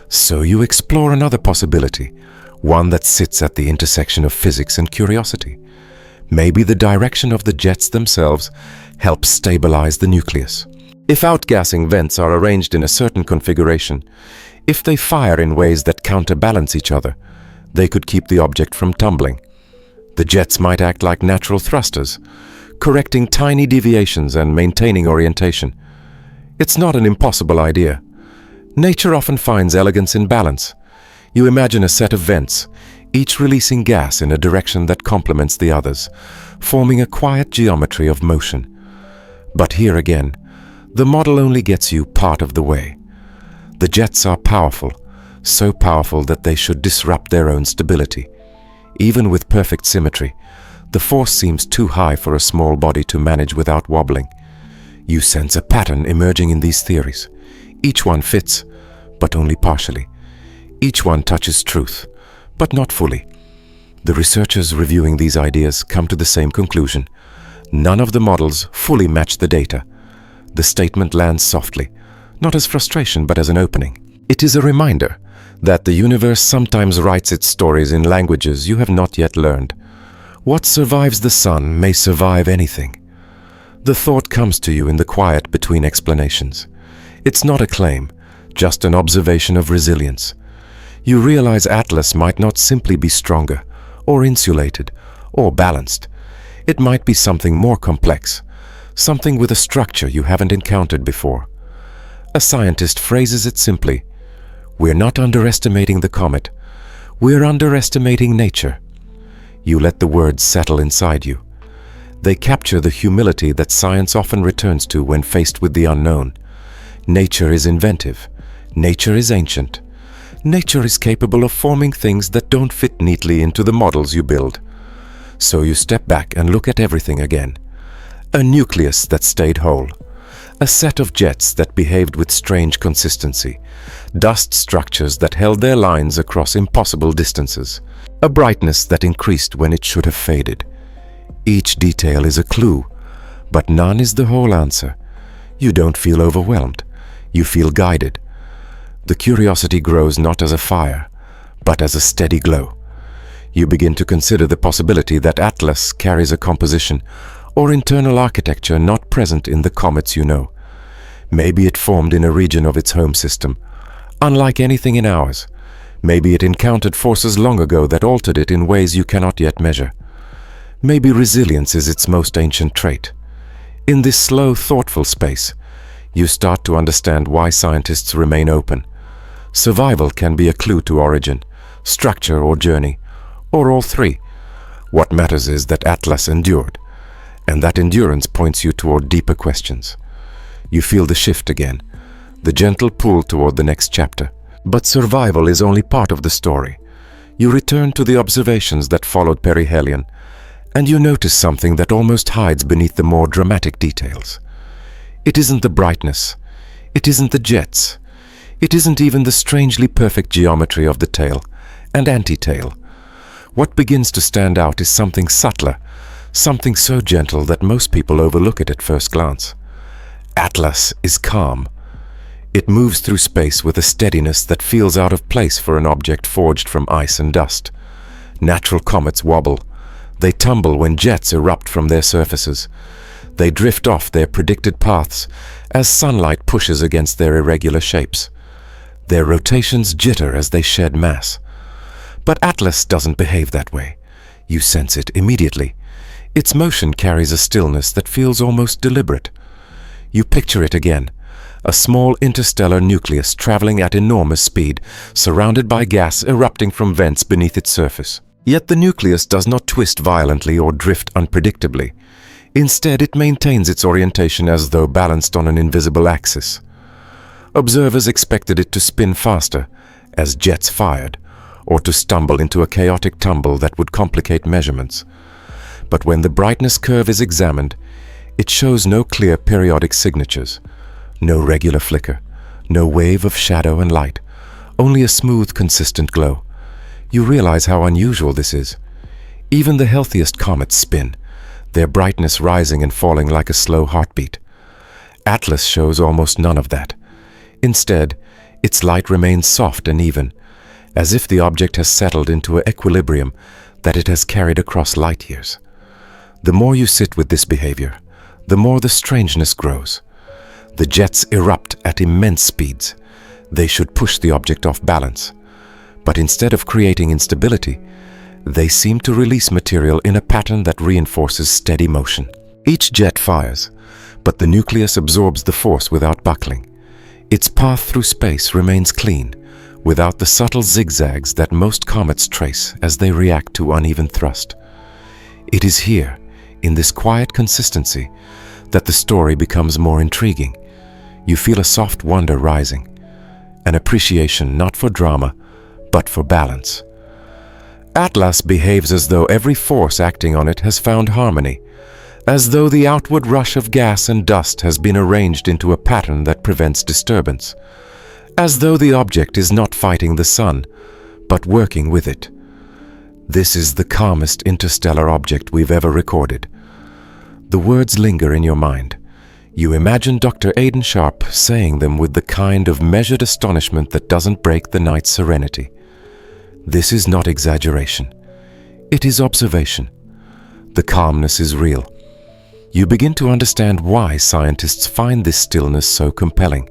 So you explore another possibility, one that sits at the intersection of physics and curiosity. Maybe the direction of the jets themselves helps stabilize the nucleus. If outgassing vents are arranged in a certain configuration, if they fire in ways that counterbalance each other, they could keep the object from tumbling. The jets might act like natural thrusters, correcting tiny deviations and maintaining orientation. It's not an impossible idea. Nature often finds elegance in balance. You imagine a set of vents, each releasing gas in a direction that complements the others, forming a quiet geometry of motion. But here again, the model only gets you part of the way. The jets are powerful, so powerful that they should disrupt their own stability. Even with perfect symmetry, the force seems too high for a small body to manage without wobbling. You sense a pattern emerging in these theories. Each one fits, but only partially. Each one touches truth, but not fully. The researchers reviewing these ideas come to the same conclusion. None of the models fully match the data. The statement lands softly, not as frustration but as an opening. It is a reminder that the universe sometimes writes its stories in languages you have not yet learned. What survives the sun may survive anything. The thought comes to you in the quiet between explanations. It's not a claim, just an observation of resilience. You realize Atlas might not simply be stronger, or insulated, or balanced. It might be something more complex, something with a structure you haven't encountered before. A scientist phrases it simply, "We're not underestimating the comet, we're underestimating nature." You let the words settle inside you. They capture the humility that science often returns to when faced with the unknown. Nature is inventive. Nature is ancient. Nature is capable of forming things that don't fit neatly into the models you build. So you step back and look at everything again. A nucleus that stayed whole. A set of jets that behaved with strange consistency. Dust structures that held their lines across impossible distances. A brightness that increased when it should have faded. Each detail is a clue, but none is the whole answer. You don't feel overwhelmed. You feel guided. The curiosity grows not as a fire, but as a steady glow. You begin to consider the possibility that Atlas carries a composition or internal architecture not present in the comets you know. Maybe it formed in a region of its home system, unlike anything in ours. Maybe it encountered forces long ago that altered it in ways you cannot yet measure. Maybe resilience is its most ancient trait. In this slow, thoughtful space, you start to understand why scientists remain open. Survival can be a clue to origin, structure or journey, or all three. What matters is that Atlas endured, and that endurance points you toward deeper questions. You feel the shift again, the gentle pull toward the next chapter. But survival is only part of the story. You return to the observations that followed Perihelion, and you notice something that almost hides beneath the more dramatic details. It isn't the brightness. It isn't the jets. It isn't even the strangely perfect geometry of the tail and anti-tail. What begins to stand out is something subtler, something so gentle that most people overlook it at first glance. Atlas is calm. It moves through space with a steadiness that feels out of place for an object forged from ice and dust. Natural comets wobble. They tumble when jets erupt from their surfaces. They drift off their predicted paths as sunlight pushes against their irregular shapes. Their rotations jitter as they shed mass. But Atlas doesn't behave that way. You sense it immediately. Its motion carries a stillness that feels almost deliberate. You picture it again, a small interstellar nucleus traveling at enormous speed, surrounded by gas erupting from vents beneath its surface. Yet the nucleus does not twist violently or drift unpredictably. Instead, it maintains its orientation as though balanced on an invisible axis. Observers expected it to spin faster, as jets fired, or to stumble into a chaotic tumble that would complicate measurements. But when the brightness curve is examined, it shows no clear periodic signatures, no regular flicker, no wave of shadow and light, only a smooth, consistent glow. You realize how unusual this is. Even the healthiest comets spin, their brightness rising and falling like a slow heartbeat. Atlas shows almost none of that. Instead, its light remains soft and even, as if the object has settled into an equilibrium that it has carried across light years. The more you sit with this behavior, the more the strangeness grows. The jets erupt at immense speeds. They should push the object off balance. But instead of creating instability, they seem to release material in a pattern that reinforces steady motion. Each jet fires, but the nucleus absorbs the force without buckling. Its path through space remains clean, without the subtle zigzags that most comets trace as they react to uneven thrust. It is here, in this quiet consistency, that the story becomes more intriguing. You feel a soft wonder rising, an appreciation not for drama, but for balance. Atlas behaves as though every force acting on it has found harmony, as though the outward rush of gas and dust has been arranged into a pattern that prevents disturbance, as though the object is not fighting the sun, but working with it. This is the calmest interstellar object we've ever recorded. The words linger in your mind. You imagine Dr. Aidan Sharp saying them with the kind of measured astonishment that doesn't break the night's serenity. This is not exaggeration. It is observation. The calmness is real. You begin to understand why scientists find this stillness so compelling.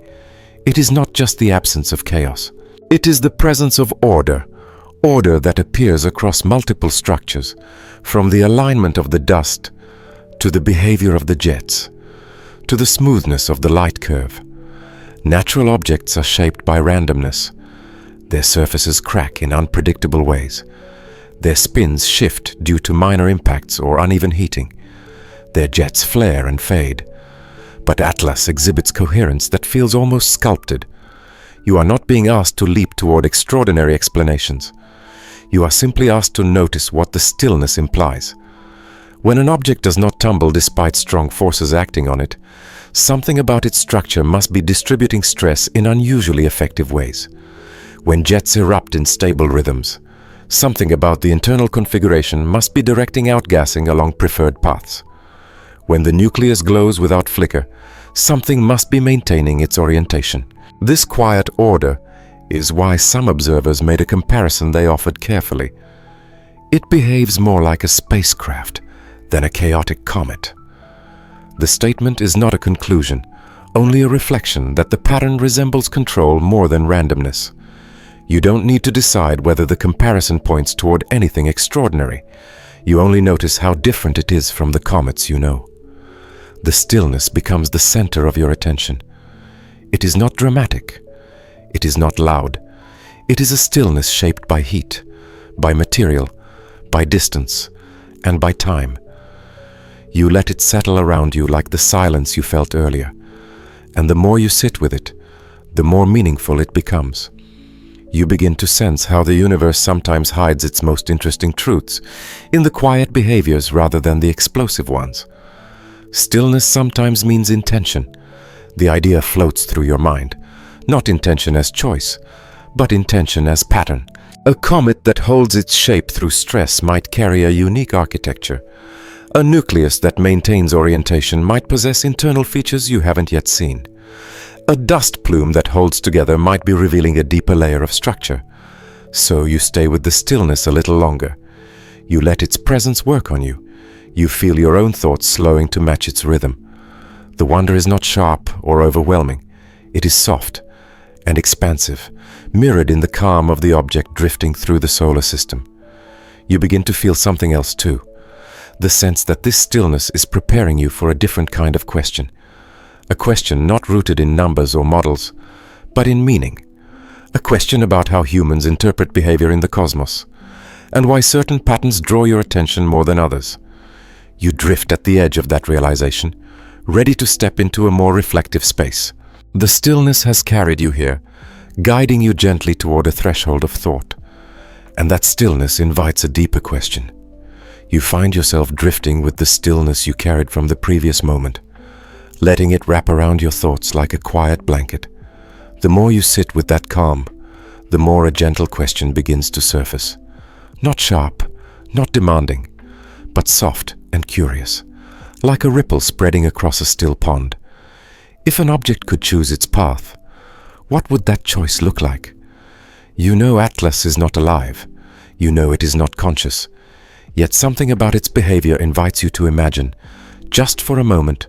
It is not just the absence of chaos. It is the presence of order that appears across multiple structures, from the alignment of the dust to the behavior of the jets, to the smoothness of the light curve. Natural objects are shaped by randomness. Their surfaces crack in unpredictable ways. Their spins shift due to minor impacts or uneven heating. Their jets flare and fade. But Atlas exhibits coherence that feels almost sculpted. You are not being asked to leap toward extraordinary explanations. You are simply asked to notice what the stillness implies. When an object does not tumble despite strong forces acting on it, something about its structure must be distributing stress in unusually effective ways. When jets erupt in stable rhythms, something about the internal configuration must be directing outgassing along preferred paths. When the nucleus glows without flicker, something must be maintaining its orientation. This quiet order is why some observers made a comparison they offered carefully. It behaves more like a spacecraft than a chaotic comet. The statement is not a conclusion, only a reflection that the pattern resembles control more than randomness. You don't need to decide whether the comparison points toward anything extraordinary. You only notice how different it is from the comets you know. The stillness becomes the center of your attention. It is not dramatic. It is not loud. It is a stillness shaped by heat, by material, by distance, and by time. You let it settle around you like the silence you felt earlier, and the more you sit with it, the more meaningful it becomes. You begin to sense how the universe sometimes hides its most interesting truths in the quiet behaviors rather than the explosive ones. Stillness sometimes means intention. The idea floats through your mind, not intention as choice, but intention as pattern. A comet that holds its shape through stress might carry a unique architecture. A nucleus that maintains orientation might possess internal features you haven't yet seen. A dust plume that holds together might be revealing a deeper layer of structure. So you stay with the stillness a little longer. You let its presence work on you. You feel your own thoughts slowing to match its rhythm. The wonder is not sharp or overwhelming. It is soft, and expansive, mirrored in the calm of the object drifting through the solar system. You begin to feel something else too, the sense that this stillness is preparing you for a different kind of question. A question not rooted in numbers or models, but in meaning. A question about how humans interpret behavior in the cosmos, and why certain patterns draw your attention more than others. You drift at the edge of that realization, ready to step into a more reflective space. The stillness has carried you here, guiding you gently toward a threshold of thought. And that stillness invites a deeper question. You find yourself drifting with the stillness you carried from the previous moment, letting it wrap around your thoughts like a quiet blanket. The more you sit with that calm, the more a gentle question begins to surface. Not sharp, not demanding, but soft and curious, like a ripple spreading across a still pond. If an object could choose its path, what would that choice look like? You know Atlas is not alive. You know it is not conscious. Yet something about its behavior invites you to imagine, just for a moment,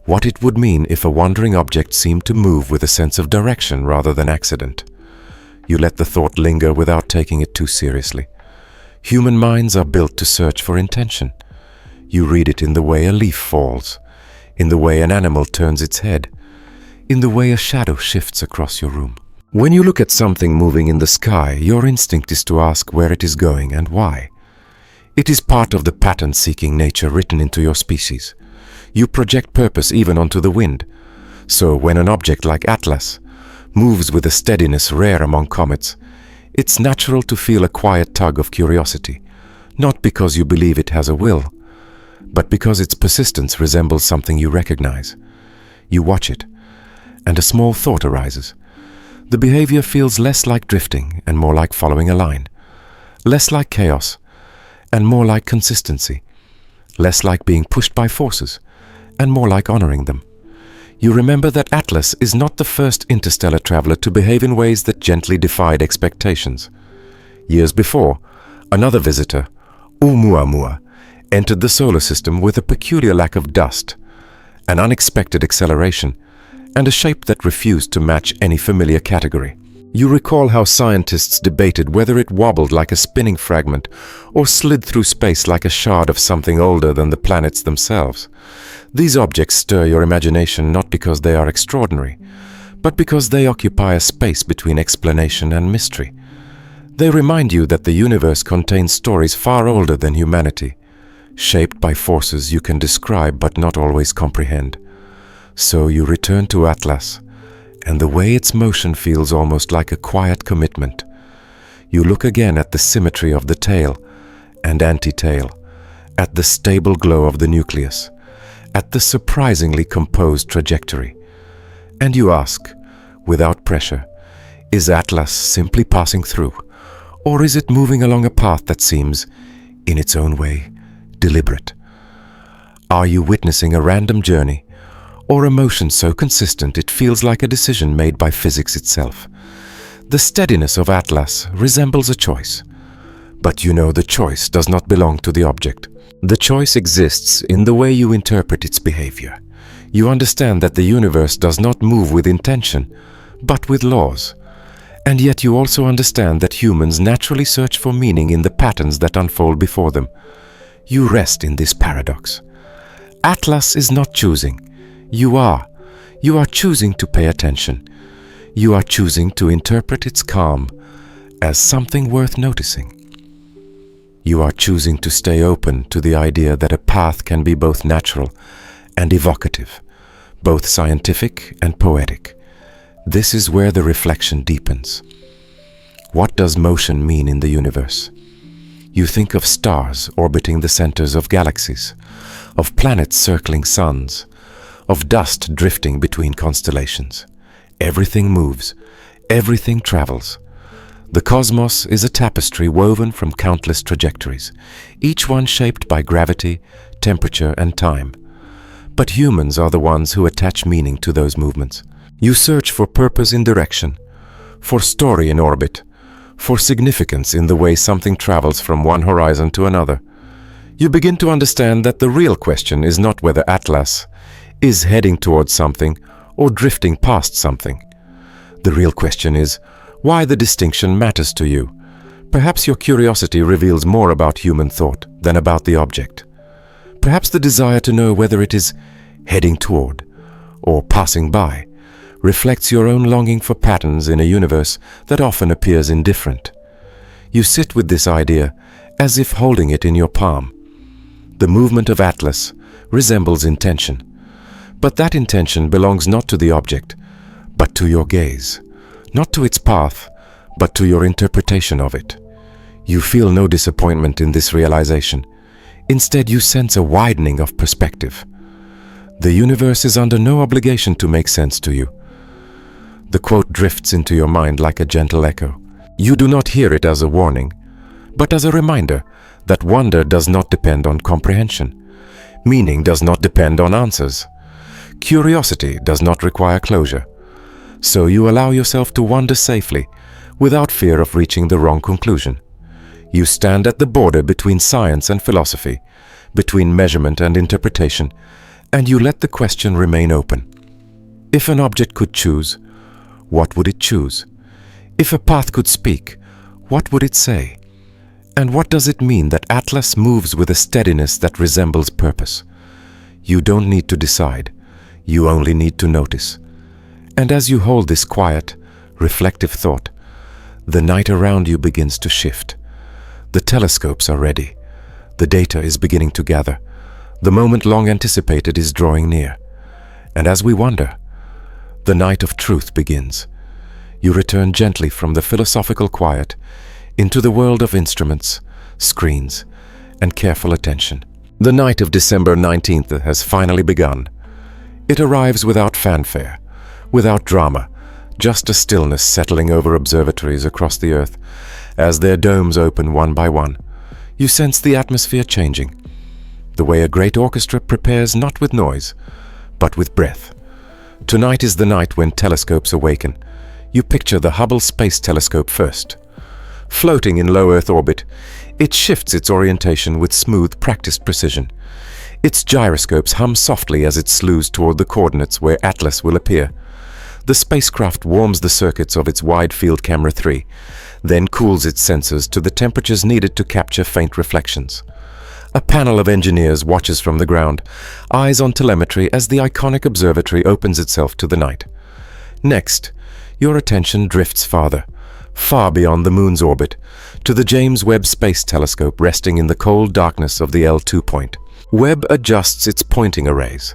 what it would mean if a wandering object seemed to move with a sense of direction rather than accident. You let the thought linger without taking it too seriously. Human minds are built to search for intention. You read it in the way a leaf falls, in the way an animal turns its head, in the way a shadow shifts across your room. When you look at something moving in the sky, your instinct is to ask where it is going and why. It is part of the pattern-seeking nature written into your species. You project purpose even onto the wind. So when an object like Atlas moves with a steadiness rare among comets, it's natural to feel a quiet tug of curiosity, not because you believe it has a will, but because its persistence resembles something you recognize. You watch it, and a small thought arises. The behavior feels less like drifting and more like following a line, less like chaos and more like consistency, less like being pushed by forces and more like honoring them. You remember that Atlas is not the first interstellar traveler to behave in ways that gently defied expectations. Years before, another visitor, Oumuamua, entered the solar system with a peculiar lack of dust, an unexpected acceleration, and a shape that refused to match any familiar category. You recall how scientists debated whether it wobbled like a spinning fragment or slid through space like a shard of something older than the planets themselves. These objects stir your imagination not because they are extraordinary, but because they occupy a space between explanation and mystery. They remind you that the universe contains stories far older than humanity, shaped by forces you can describe but not always comprehend. So you return to Atlas, and the way its motion feels almost like a quiet commitment. You look again at the symmetry of the tail and anti-tail, at the stable glow of the nucleus, at the surprisingly composed trajectory. And you ask, without pressure, is Atlas simply passing through, or is it moving along a path that seems, in its own way, deliberate? Are you witnessing a random journey, or a motion so consistent it feels like a decision made by physics itself? The steadiness of Atlas resembles a choice, but you know the choice does not belong to the object. The choice exists in the way you interpret its behavior. You understand that the universe does not move with intention, but with laws. And yet you also understand that humans naturally search for meaning in the patterns that unfold before them. You rest in this paradox. Atlas is not choosing. You are. You are choosing to pay attention. You are choosing to interpret its calm as something worth noticing. You are choosing to stay open to the idea that a path can be both natural and evocative, both scientific and poetic. This is where the reflection deepens. What does motion mean in the universe? You think of stars orbiting the centers of galaxies, of planets circling suns, of dust drifting between constellations. Everything moves, everything travels. The cosmos is a tapestry woven from countless trajectories, each one shaped by gravity, temperature, and time. But humans are the ones who attach meaning to those movements. You search for purpose in direction, for story in orbit, for significance in the way something travels from one horizon to another. You begin to understand that the real question is not whether Atlas is heading towards something or drifting past something. The real question is why the distinction matters to you. Perhaps your curiosity reveals more about human thought than about the object. Perhaps the desire to know whether it is heading toward or passing by reflects your own longing for patterns in a universe that often appears indifferent. You sit with this idea as if holding it in your palm. The movement of Atlas resembles intention, but that intention belongs not to the object, but to your gaze, not to its path, but to your interpretation of it. You feel no disappointment in this realization. Instead, you sense a widening of perspective. The universe is under no obligation to make sense to you. The quote drifts into your mind like a gentle echo. You do not hear it as a warning, but as a reminder that wonder does not depend on comprehension. Meaning does not depend on answers. Curiosity does not require closure. So you allow yourself to wander safely, without fear of reaching the wrong conclusion. You stand at the border between science and philosophy, between measurement and interpretation, and you let the question remain open. If an object could choose, what would it choose? If a path could speak, what would it say? And what does it mean that Atlas moves with a steadiness that resembles purpose? You don't need to decide. You only need to notice. And as you hold this quiet, reflective thought, the night around you begins to shift. The telescopes are ready. The data is beginning to gather. The moment long anticipated is drawing near. And as we wonder, the night of truth begins. You return gently from the philosophical quiet into the world of instruments, screens, and careful attention. The night of December 19th has finally begun. It arrives without fanfare, without drama, just a stillness settling over observatories across the Earth. As their domes open one by one, you sense the atmosphere changing, the way a great orchestra prepares not with noise, but with breath. Tonight is the night when telescopes awaken. You picture the Hubble Space Telescope first. Floating in low Earth orbit, it shifts its orientation with smooth, practiced precision. Its gyroscopes hum softly as it slews toward the coordinates where Atlas will appear. The spacecraft warms the circuits of its wide-field camera 3, then cools its sensors to the temperatures needed to capture faint reflections. A panel of engineers watches from the ground, eyes on telemetry as the iconic observatory opens itself to the night. Next, your attention drifts farther, far beyond the Moon's orbit, to the James Webb Space Telescope resting in the cold darkness of the L2 point. Webb adjusts its pointing arrays,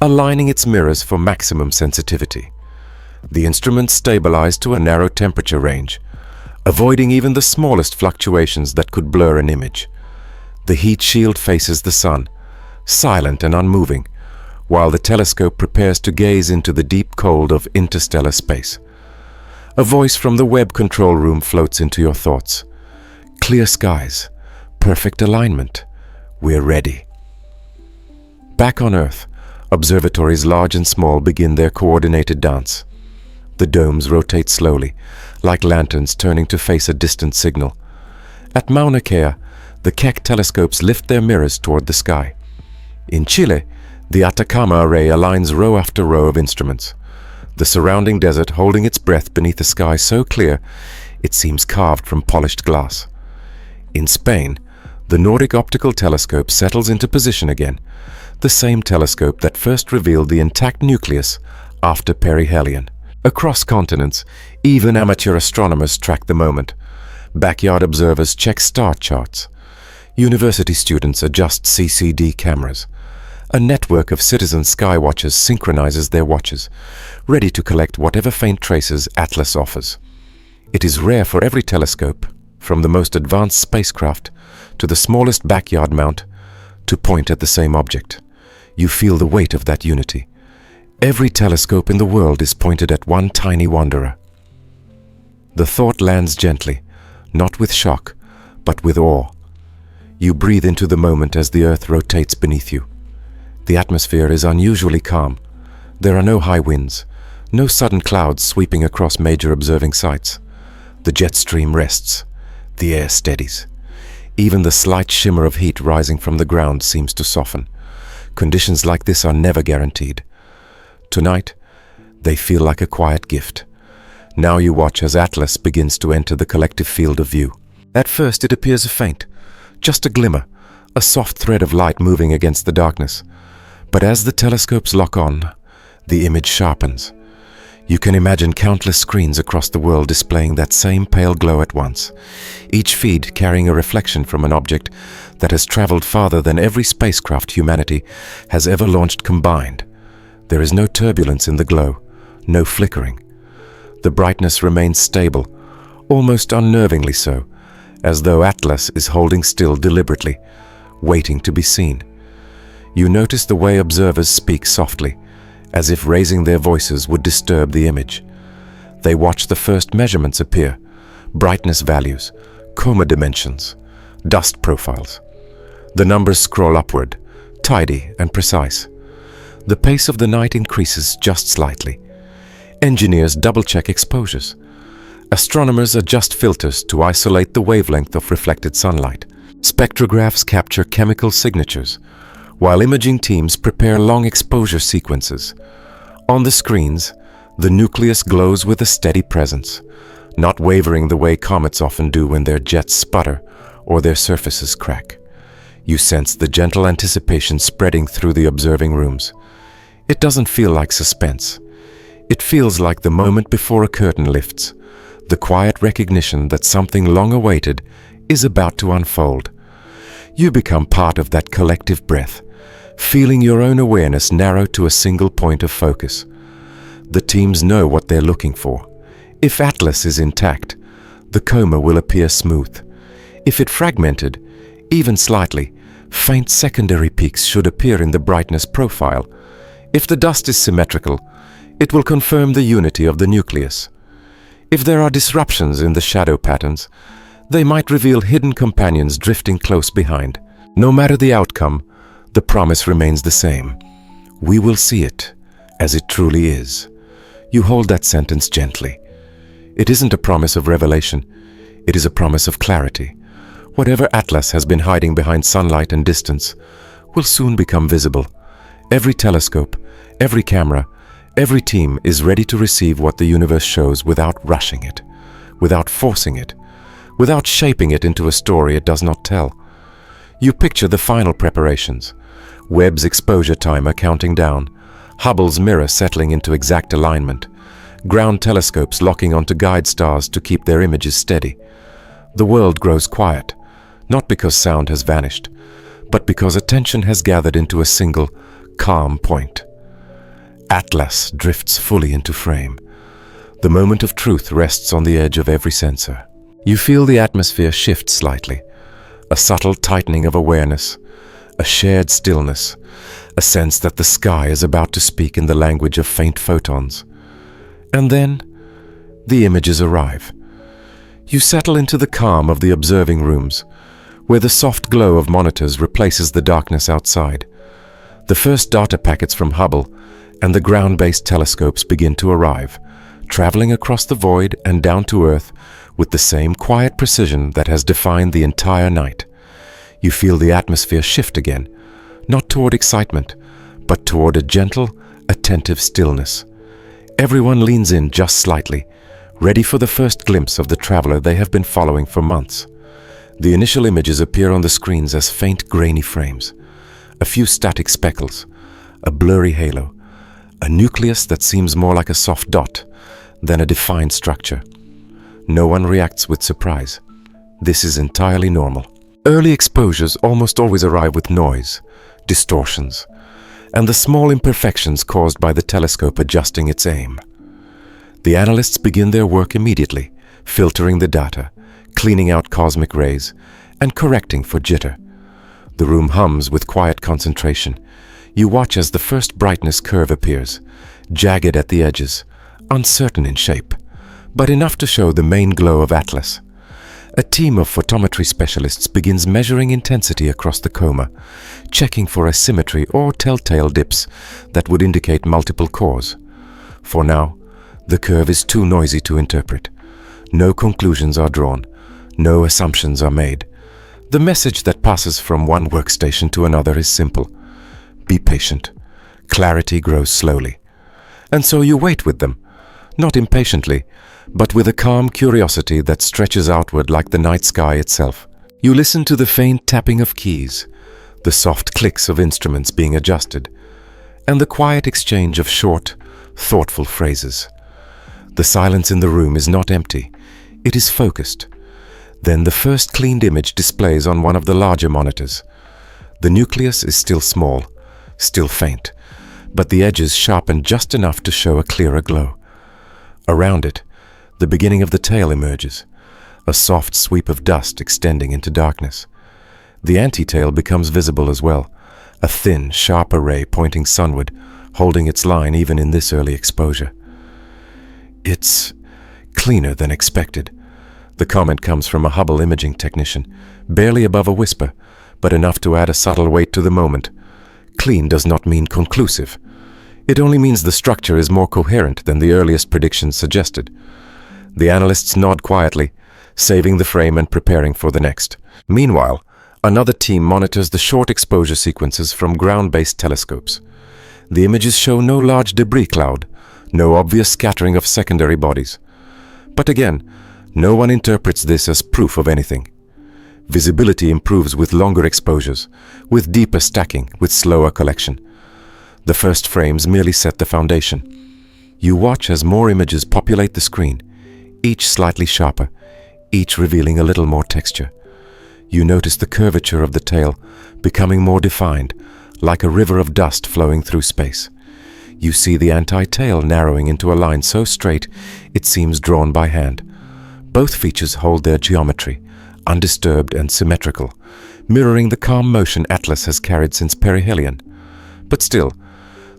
aligning its mirrors for maximum sensitivity. The instruments stabilize to a narrow temperature range, avoiding even the smallest fluctuations that could blur an image. The heat shield faces the sun, silent and unmoving, while the telescope prepares to gaze into the deep cold of interstellar space. A voice from the Webb control room floats into your thoughts. Clear skies, perfect alignment, we're ready. Back on Earth, observatories large and small begin their coordinated dance. The domes rotate slowly, like lanterns turning to face a distant signal. At Mauna Kea, the Keck telescopes lift their mirrors toward the sky. In Chile, the Atacama Array aligns row after row of instruments, the surrounding desert holding its breath beneath a sky so clear it seems carved from polished glass. In Spain, the Nordic Optical Telescope settles into position again, the same telescope that first revealed the intact nucleus after Perihelion. Across continents, even amateur astronomers track the moment. Backyard observers check star charts. University students adjust CCD cameras. A network of citizen sky watchers synchronizes their watches, ready to collect whatever faint traces Atlas offers. It is rare for every telescope, from the most advanced spacecraft to the smallest backyard mount, to point at the same object. You feel the weight of that unity. Every telescope in the world is pointed at one tiny wanderer. The thought lands gently, not with shock, but with awe. You breathe into the moment as the Earth rotates beneath you. The atmosphere is unusually calm. There are no high winds, no sudden clouds sweeping across major observing sites. The jet stream rests. The air steadies. Even the slight shimmer of heat rising from the ground seems to soften. Conditions like this are never guaranteed. Tonight, they feel like a quiet gift. Now you watch as Atlas begins to enter the collective field of view. At first it appears faint, just a glimmer, a soft thread of light moving against the darkness. But as the telescopes lock on, the image sharpens. You can imagine countless screens across the world displaying that same pale glow at once, each feed carrying a reflection from an object that has traveled farther than every spacecraft humanity has ever launched combined. There is no turbulence in the glow, no flickering. The brightness remains stable, almost unnervingly so, as though Atlas is holding still deliberately, waiting to be seen. You notice the way observers speak softly, as if raising their voices would disturb the image. They watch the first measurements appear, brightness values, coma dimensions, dust profiles. The numbers scroll upward, tidy and precise. The pace of the night increases just slightly. Engineers double-check exposures. Astronomers adjust filters to isolate the wavelength of reflected sunlight. Spectrographs capture chemical signatures, while imaging teams prepare long exposure sequences. On the screens, the nucleus glows with a steady presence, not wavering the way comets often do when their jets sputter or their surfaces crack. You sense the gentle anticipation spreading through the observing rooms. It doesn't feel like suspense. It feels like the moment before a curtain lifts, the quiet recognition that something long awaited is about to unfold. You become part of that collective breath, feeling your own awareness narrow to a single point of focus. The teams know what they're looking for. If Atlas is intact, the coma will appear smooth. If it fragmented, even slightly, faint secondary peaks should appear in the brightness profile. If the dust is symmetrical, it will confirm the unity of the nucleus. If there are disruptions in the shadow patterns, they might reveal hidden companions drifting close behind. No matter the outcome, the promise remains the same. We will see it as it truly is. You hold that sentence gently. It isn't a promise of revelation. It is a promise of clarity. Whatever Atlas has been hiding behind sunlight and distance will soon become visible. Every telescope, every camera, every team is ready to receive what the universe shows without rushing it, without forcing it, without shaping it into a story it does not tell. You picture the final preparations, Webb's exposure timer counting down, Hubble's mirror settling into exact alignment, ground telescopes locking onto guide stars to keep their images steady. The world grows quiet, not because sound has vanished, but because attention has gathered into a single, calm point. Atlas drifts fully into frame. The moment of truth rests on the edge of every sensor. You feel the atmosphere shift slightly, a subtle tightening of awareness, a shared stillness, a sense that the sky is about to speak in the language of faint photons. And then, the images arrive. You settle into the calm of the observing rooms, where the soft glow of monitors replaces the darkness outside. The first data packets from Hubble and the ground-based telescopes begin to arrive, traveling across the void and down to Earth with the same quiet precision that has defined the entire night. You feel the atmosphere shift again, not toward excitement, but toward a gentle, attentive stillness. Everyone leans in just slightly, ready for the first glimpse of the traveler they have been following for months. The initial images appear on the screens as faint, grainy frames, a few static speckles, a blurry halo, a nucleus that seems more like a soft dot than a defined structure. No one reacts with surprise. This is entirely normal. Early exposures almost always arrive with noise, distortions, and the small imperfections caused by the telescope adjusting its aim. The analysts begin their work immediately, filtering the data, cleaning out cosmic rays, and correcting for jitter. The room hums with quiet concentration. You watch as the first brightness curve appears, jagged at the edges, uncertain in shape, but enough to show the main glow of Atlas. A team of photometry specialists begins measuring intensity across the coma, checking for asymmetry or telltale dips that would indicate multiple cores. For now, the curve is too noisy to interpret. No conclusions are drawn, no assumptions are made. The message that passes from one workstation to another is simple. Be patient. Clarity grows slowly. And so you wait with them, not impatiently, but with a calm curiosity that stretches outward like the night sky itself. You listen to the faint tapping of keys, the soft clicks of instruments being adjusted, and the quiet exchange of short, thoughtful phrases. The silence in the room is not empty, it is focused. Then the first cleaned image displays on one of the larger monitors. The nucleus is still small, still faint, but the edges sharpened just enough to show a clearer glow. Around it, the beginning of the tail emerges, a soft sweep of dust extending into darkness. The anti-tail becomes visible as well, a thin, sharp array pointing sunward, holding its line even in this early exposure. It's cleaner than expected. The comment comes from a Hubble imaging technician, barely above a whisper, but enough to add a subtle weight to the moment. Clean does not mean conclusive. It only means the structure is more coherent than the earliest predictions suggested. The analysts nod quietly, saving the frame and preparing for the next. Meanwhile, another team monitors the short exposure sequences from ground-based telescopes. The images show no large debris cloud, no obvious scattering of secondary bodies. But again, no one interprets this as proof of anything. Visibility improves with longer exposures, with deeper stacking, with slower collection. The first frames merely set the foundation. You watch as more images populate the screen, each slightly sharper, each revealing a little more texture. You notice the curvature of the tail becoming more defined, like a river of dust flowing through space. You see the anti-tail narrowing into a line so straight it seems drawn by hand. Both features hold their geometry, undisturbed and symmetrical, mirroring the calm motion Atlas has carried since Perihelion. But still,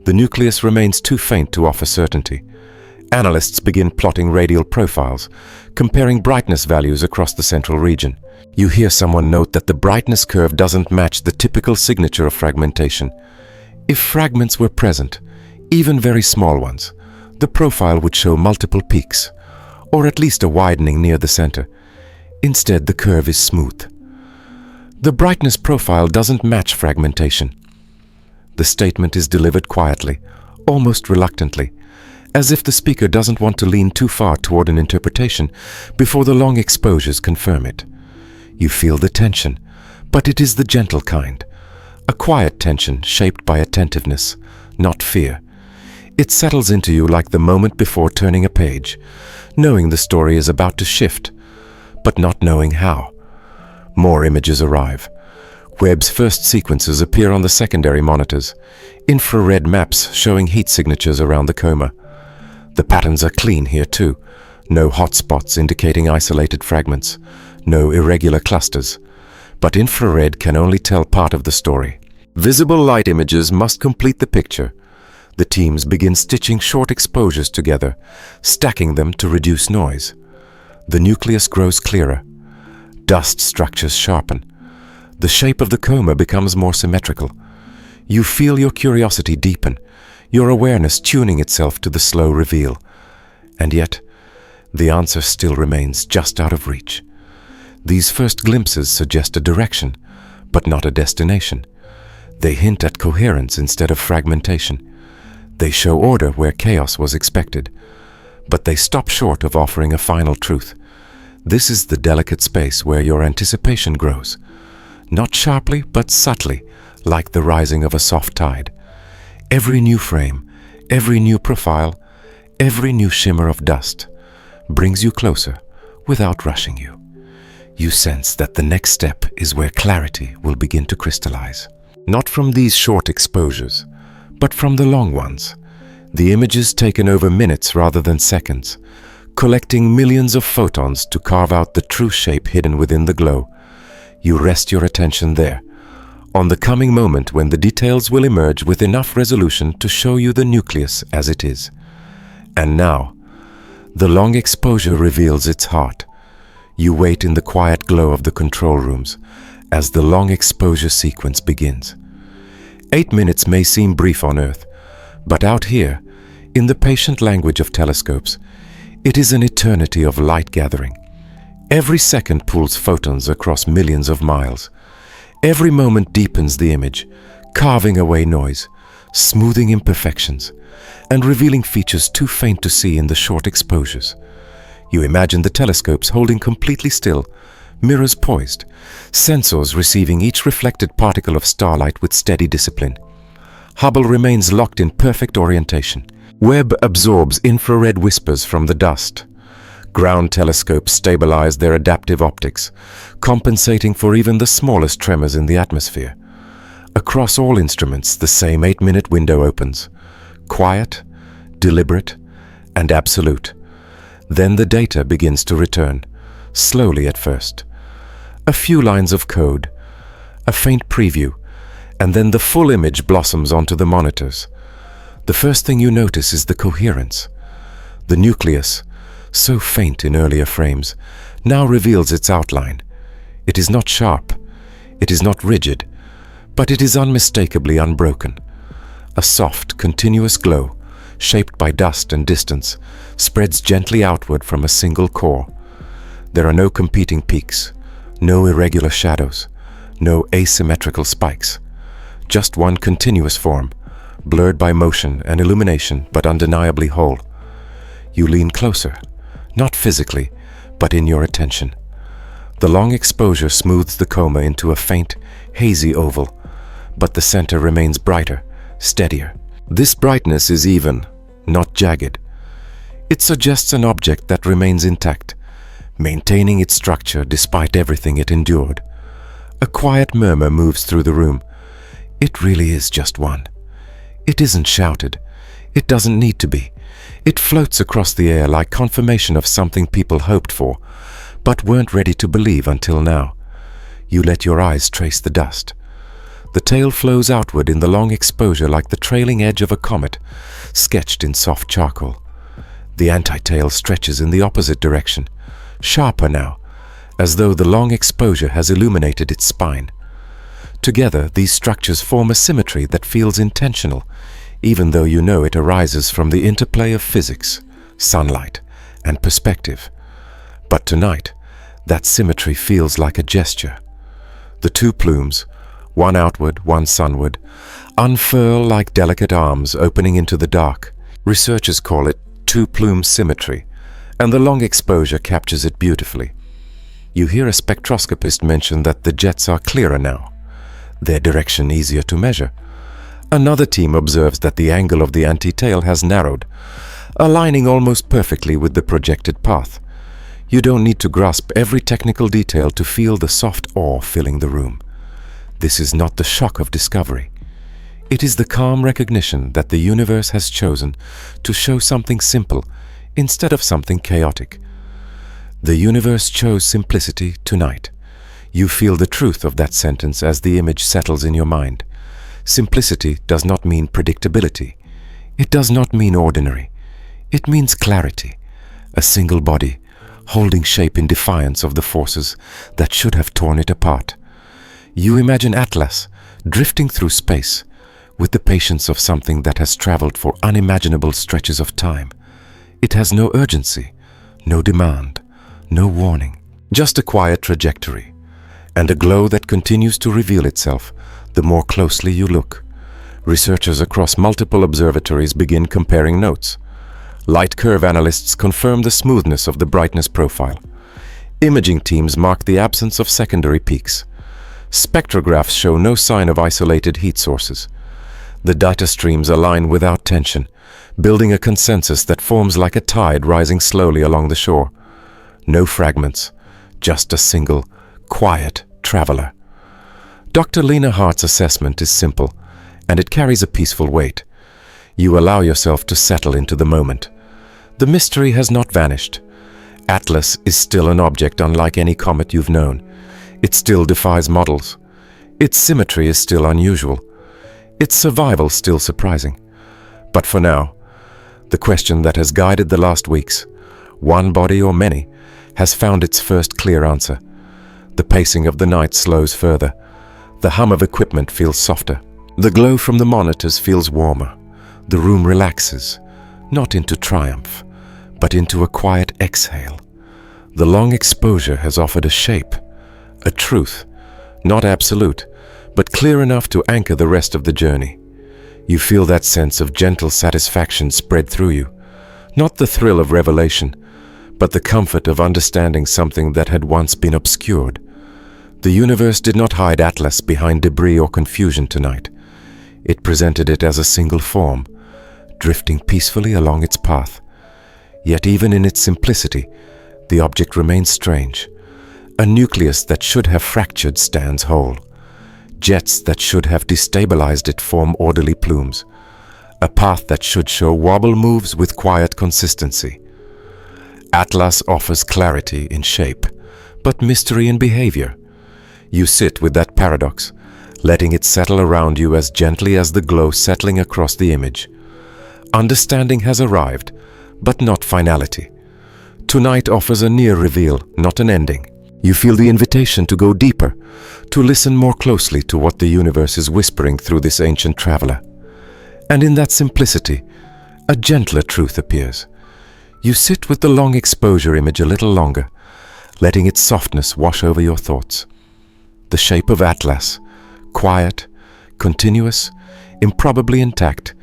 the nucleus remains too faint to offer certainty. Analysts begin plotting radial profiles, comparing brightness values across the central region. You hear someone note that the brightness curve doesn't match the typical signature of fragmentation. If fragments were present, even very small ones, the profile would show multiple peaks, or at least a widening near the center. Instead, the curve is smooth. The brightness profile doesn't match fragmentation. The statement is delivered quietly, almost reluctantly, as if the speaker doesn't want to lean too far toward an interpretation before the long exposures confirm it. You feel the tension, but it is the gentle kind. A quiet tension shaped by attentiveness, not fear. It settles into you like the moment before turning a page, knowing the story is about to shift, but not knowing how. More images arrive. Webb's first sequences appear on the secondary monitors, infrared maps showing heat signatures around the coma. The patterns are clean here too. No hot spots indicating isolated fragments, no irregular clusters. But infrared can only tell part of the story. Visible light images must complete the picture. The teams begin stitching short exposures together, stacking them to reduce noise. The nucleus grows clearer. Dust structures sharpen. The shape of the coma becomes more symmetrical. You feel your curiosity deepen, your awareness tuning itself to the slow reveal. And yet, the answer still remains just out of reach. These first glimpses suggest a direction, but not a destination. They hint at coherence instead of fragmentation. They show order where chaos was expected, but they stop short of offering a final truth. This is the delicate space where your anticipation grows, not sharply but subtly, like the rising of a soft tide. Every new frame, every new profile, every new shimmer of dust brings you closer without rushing you. You sense that the next step is where clarity will begin to crystallize. Not from these short exposures, but from the long ones. The images taken over minutes rather than seconds, collecting millions of photons to carve out the true shape hidden within the glow. You rest your attention there, on the coming moment when the details will emerge with enough resolution to show you the nucleus as it is. And now, the long exposure reveals its heart. You wait in the quiet glow of the control rooms as the long exposure sequence begins. 8 minutes may seem brief on Earth, but out here, in the patient language of telescopes, it is an eternity of light gathering. Every second pulls photons across millions of miles. Every moment deepens the image, carving away noise, smoothing imperfections, and revealing features too faint to see in the short exposures. You imagine the telescopes holding completely still, mirrors poised, sensors receiving each reflected particle of starlight with steady discipline. Hubble remains locked in perfect orientation. Webb absorbs infrared whispers from the dust. Ground telescopes stabilize their adaptive optics, compensating for even the smallest tremors in the atmosphere. Across all instruments, the same 8-minute window opens. Quiet, deliberate, and absolute. Then the data begins to return, slowly at first. A few lines of code, a faint preview, and then the full image blossoms onto the monitors. The first thing you notice is the coherence. The nucleus, so faint in earlier frames, now reveals its outline. It is not sharp, it is not rigid, but it is unmistakably unbroken. A soft, continuous glow, shaped by dust and distance, spreads gently outward from a single core. There are no competing peaks, no irregular shadows, no asymmetrical spikes. Just one continuous form, blurred by motion and illumination, but undeniably whole. You lean closer, not physically, but in your attention. The long exposure smooths the coma into a faint, hazy oval, but the center remains brighter, steadier. This brightness is even, not jagged. It suggests an object that remains intact, maintaining its structure despite everything it endured. A quiet murmur moves through the room. It really is just one. It isn't shouted. It doesn't need to be. It floats across the air like confirmation of something people hoped for, but weren't ready to believe until now. You let your eyes trace the dust. The tail flows outward in the long exposure like the trailing edge of a comet, sketched in soft charcoal. The anti-tail stretches in the opposite direction, sharper now, as though the long exposure has illuminated its spine. Together, these structures form a symmetry that feels intentional, even though you know it arises from the interplay of physics, sunlight, and perspective. But tonight, that symmetry feels like a gesture. The two plumes, one outward, one sunward, unfurl like delicate arms opening into the dark. Researchers call it two-plume symmetry, and the long exposure captures it beautifully. You hear a spectroscopist mention that the jets are clearer now, their direction easier to measure. Another team observes that the angle of the anti-tail has narrowed, aligning almost perfectly with the projected path. You don't need to grasp every technical detail to feel the soft awe filling the room. This is not the shock of discovery. It is the calm recognition that the universe has chosen to show something simple instead of something chaotic. The universe chose simplicity tonight. You feel the truth of that sentence as the image settles in your mind. Simplicity does not mean predictability. It does not mean ordinary. It means clarity. A single body, holding shape in defiance of the forces that should have torn it apart. You imagine Atlas, drifting through space, with the patience of something that has traveled for unimaginable stretches of time. It has no urgency, no demand, no warning, just a quiet trajectory, and a glow that continues to reveal itself the more closely you look. Researchers across multiple observatories begin comparing notes. Light curve analysts confirm the smoothness of the brightness profile. Imaging teams mark the absence of secondary peaks. Spectrographs show no sign of isolated heat sources. The data streams align without tension, building a consensus that forms like a tide rising slowly along the shore. No fragments, just a single, quiet traveler. Dr. Lena Hart's assessment is simple, and it carries a peaceful weight. You allow yourself to settle into the moment. The mystery has not vanished. Atlas is still an object unlike any comet you've known. It still defies models. Its symmetry is still unusual. Its survival still surprising. But for now, the question that has guided the last weeks, one body or many, has found its first clear answer. The pacing of the night slows further. The hum of equipment feels softer. The glow from the monitors feels warmer. The room relaxes, not into triumph, but into a quiet exhale. The long exposure has offered a shape, a truth, not absolute, but clear enough to anchor the rest of the journey. You feel that sense of gentle satisfaction spread through you, not the thrill of revelation, but the comfort of understanding something that had once been obscured. The universe did not hide Atlas behind debris or confusion tonight. It presented it as a single form, drifting peacefully along its path. Yet even in its simplicity, the object remains strange. A nucleus that should have fractured stands whole. Jets that should have destabilized it form orderly plumes. A path that should show wobble moves with quiet consistency. Atlas offers clarity in shape, but mystery in behavior. You sit with that paradox, letting it settle around you as gently as the glow settling across the image. Understanding has arrived, but not finality. Tonight offers a near reveal, not an ending. You feel the invitation to go deeper, to listen more closely to what the universe is whispering through this ancient traveler. And in that simplicity, a gentler truth appears. You sit with the long exposure image a little longer, letting its softness wash over your thoughts. The shape of Atlas, quiet, continuous, improbably intact,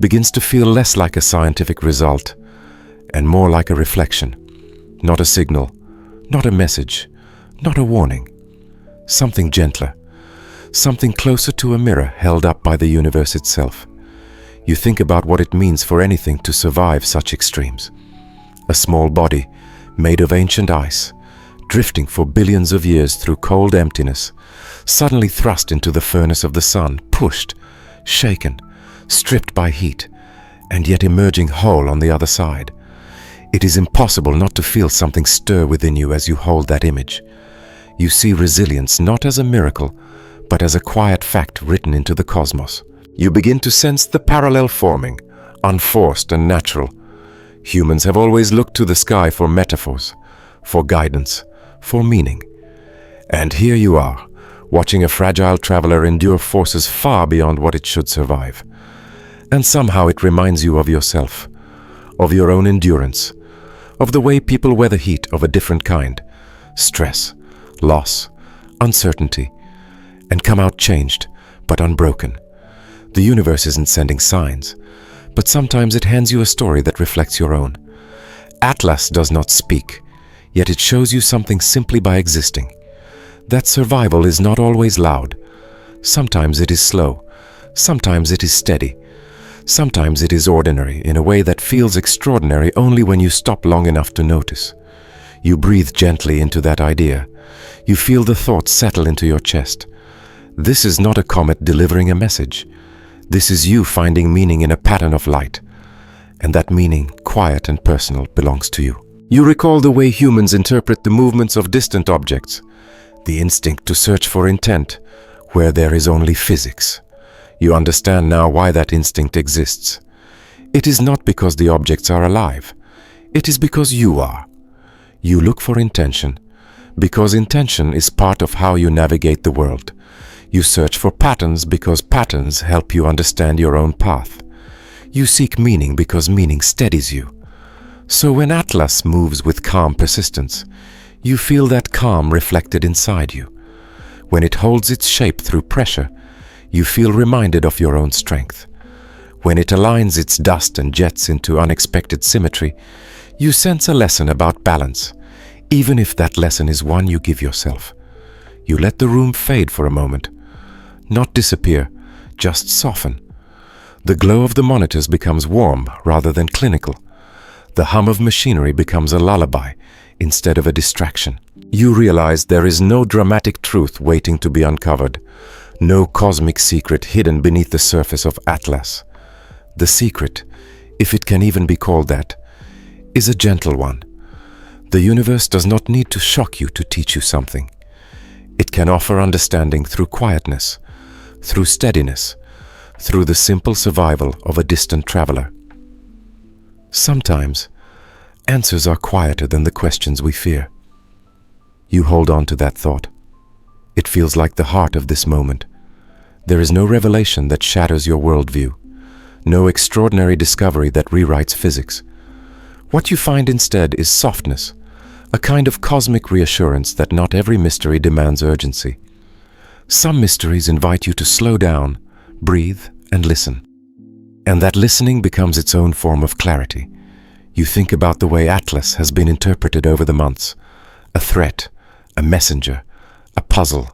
begins to feel less like a scientific result and more like a reflection, not a signal, not a message, not a warning. Something gentler, something closer to a mirror held up by the universe itself. You think about what it means for anything to survive such extremes. A small body, made of ancient ice, drifting for billions of years through cold emptiness, suddenly thrust into the furnace of the sun, pushed, shaken, stripped by heat, and yet emerging whole on the other side. It is impossible not to feel something stir within you as you hold that image. You see resilience not as a miracle, but as a quiet fact written into the cosmos. You begin to sense the parallel forming, unforced and natural. Humans have always looked to the sky for metaphors, for guidance, for meaning. And here you are, watching a fragile traveler endure forces far beyond what it should survive. And somehow it reminds you of yourself, of your own endurance, of the way people weather heat of a different kind, stress, loss, uncertainty, and come out changed, but unbroken. The universe isn't sending signs, but sometimes it hands you a story that reflects your own. Atlas does not speak, yet it shows you something simply by existing. That survival is not always loud. Sometimes it is slow, sometimes it is steady, sometimes it is ordinary in a way that feels extraordinary only when you stop long enough to notice. You breathe gently into that idea. You feel the thought settle into your chest. This is not a comet delivering a message. This is you finding meaning in a pattern of light. And that meaning, quiet and personal, belongs to you. You recall the way humans interpret the movements of distant objects, the instinct to search for intent, where there is only physics. You understand now why that instinct exists. It is not because the objects are alive. It is because you are. You look for intention, because intention is part of how you navigate the world. You search for patterns because patterns help you understand your own path. You seek meaning because meaning steadies you. So when Atlas moves with calm persistence, you feel that calm reflected inside you. When it holds its shape through pressure, you feel reminded of your own strength. When it aligns its dust and jets into unexpected symmetry, you sense a lesson about balance, even if that lesson is one you give yourself. You let the room fade for a moment. Not disappear, just soften. The glow of the monitors becomes warm rather than clinical. The hum of machinery becomes a lullaby instead of a distraction. You realize there is no dramatic truth waiting to be uncovered, no cosmic secret hidden beneath the surface of Atlas. The secret, if it can even be called that, is a gentle one. The universe does not need to shock you to teach you something. It can offer understanding through quietness, through steadiness, through the simple survival of a distant traveler. Sometimes, answers are quieter than the questions we fear. You hold on to that thought. It feels like the heart of this moment. There is no revelation that shatters your worldview, no extraordinary discovery that rewrites physics. What you find instead is softness, a kind of cosmic reassurance that not every mystery demands urgency. Some mysteries invite you to slow down, breathe, and listen. And that listening becomes its own form of clarity. You think about the way Atlas has been interpreted over the months. A threat, a messenger, a puzzle,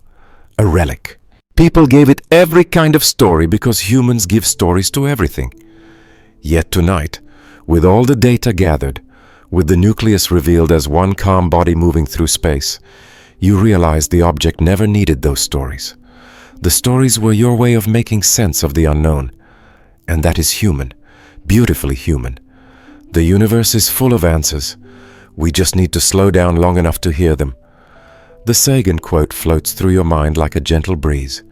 a relic. People gave it every kind of story because humans give stories to everything. Yet tonight, with all the data gathered, with the nucleus revealed as one calm body moving through space, you realize the object never needed those stories. The stories were your way of making sense of the unknown. And that is human, beautifully human. The universe is full of answers. We just need to slow down long enough to hear them. The Sagan quote floats through your mind like a gentle breeze.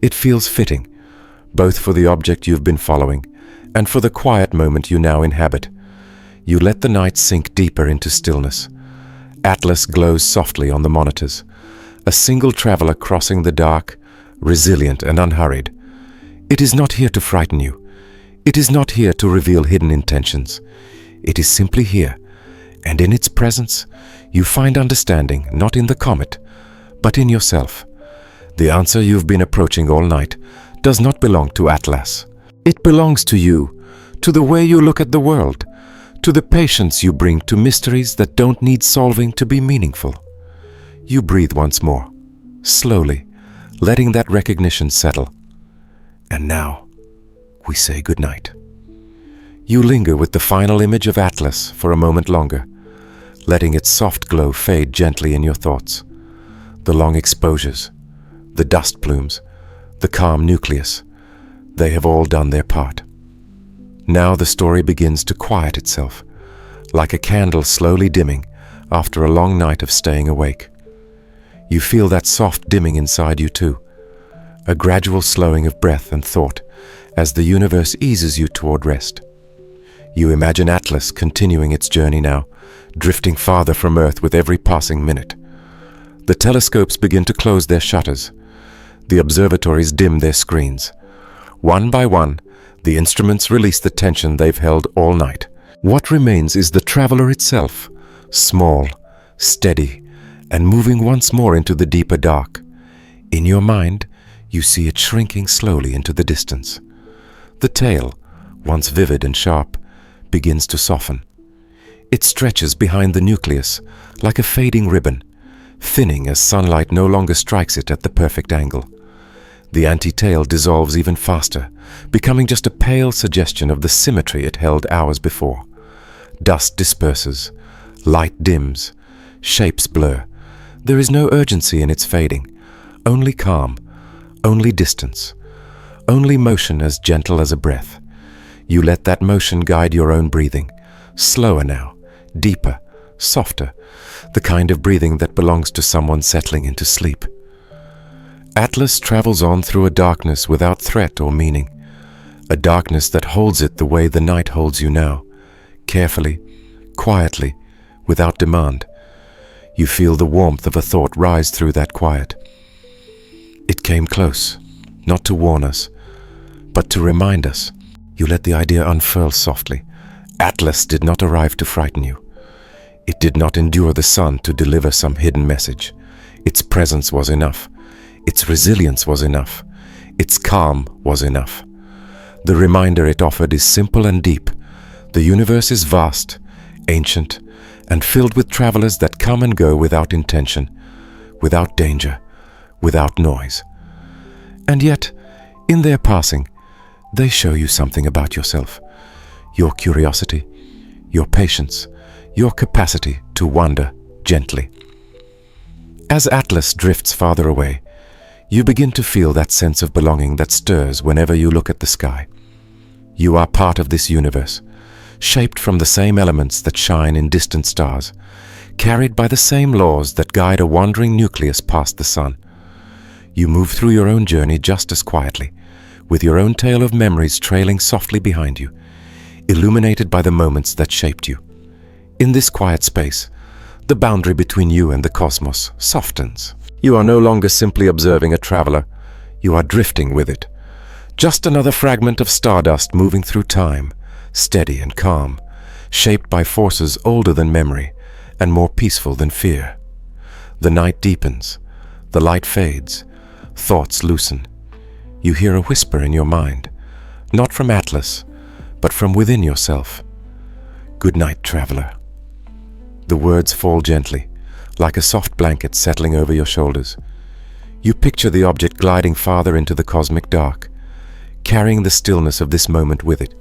It feels fitting, both for the object you've been following and for the quiet moment you now inhabit. You let the night sink deeper into stillness. Atlas glows softly on the monitors. A single traveler crossing the dark, resilient and unhurried. It is not here to frighten you. It is not here to reveal hidden intentions. It is simply here, and in its presence, you find understanding not in the comet, but in yourself. The answer you've been approaching all night does not belong to Atlas. It belongs to you, to the way you look at the world, to the patience you bring to mysteries that don't need solving to be meaningful. You breathe once more, slowly, letting that recognition settle. And now, we say goodnight. You linger with the final image of Atlas for a moment longer, letting its soft glow fade gently in your thoughts. The long exposures, the dust plumes, the calm nucleus, they have all done their part. Now the story begins to quiet itself, like a candle slowly dimming after a long night of staying awake. You feel that soft dimming inside you too, a gradual slowing of breath and thought as the universe eases you toward rest. You imagine Atlas continuing its journey now, drifting farther from Earth with every passing minute. The telescopes begin to close their shutters. The observatories dim their screens. One by one, the instruments release the tension they've held all night. What remains is the traveler itself, small, steady, and moving once more into the deeper dark. In your mind, you see it shrinking slowly into the distance. The tail, once vivid and sharp, begins to soften. It stretches behind the nucleus like a fading ribbon, thinning as sunlight no longer strikes it at the perfect angle. The anti-tail dissolves even faster, becoming just a pale suggestion of the symmetry it held hours before. Dust disperses, light dims, shapes blur. There is no urgency in its fading, only calm, only distance, only motion as gentle as a breath. You let that motion guide your own breathing, slower now, deeper, softer, the kind of breathing that belongs to someone settling into sleep. Atlas travels on through a darkness without threat or meaning, a darkness that holds it the way the night holds you now, carefully, quietly, without demand. You feel the warmth of a thought rise through that quiet. It came close, not to warn us, but to remind us. You let the idea unfurl softly. Atlas did not arrive to frighten you. It did not endure the sun to deliver some hidden message. Its presence was enough. Its resilience was enough. Its calm was enough. The reminder it offered is simple and deep. The universe is vast, ancient, and filled with travelers that come and go without intention, without danger, without noise. And yet, in their passing, they show you something about yourself, your curiosity, your patience, your capacity to wander gently. As Atlas drifts farther away, you begin to feel that sense of belonging that stirs whenever you look at the sky. You are part of this universe, shaped from the same elements that shine in distant stars, carried by the same laws that guide a wandering nucleus past the sun. You move through your own journey just as quietly, with your own tale of memories trailing softly behind you, illuminated by the moments that shaped you. In this quiet space, the boundary between you and the cosmos softens. You are no longer simply observing a traveler, you are drifting with it. Just another fragment of stardust moving through time, steady and calm, shaped by forces older than memory and more peaceful than fear. The night deepens, the light fades, thoughts loosen. You hear a whisper in your mind, not from Atlas, but from within yourself. Good night, traveler. The words fall gently, like a soft blanket settling over your shoulders. You picture the object gliding farther into the cosmic dark, carrying the stillness of this moment with it.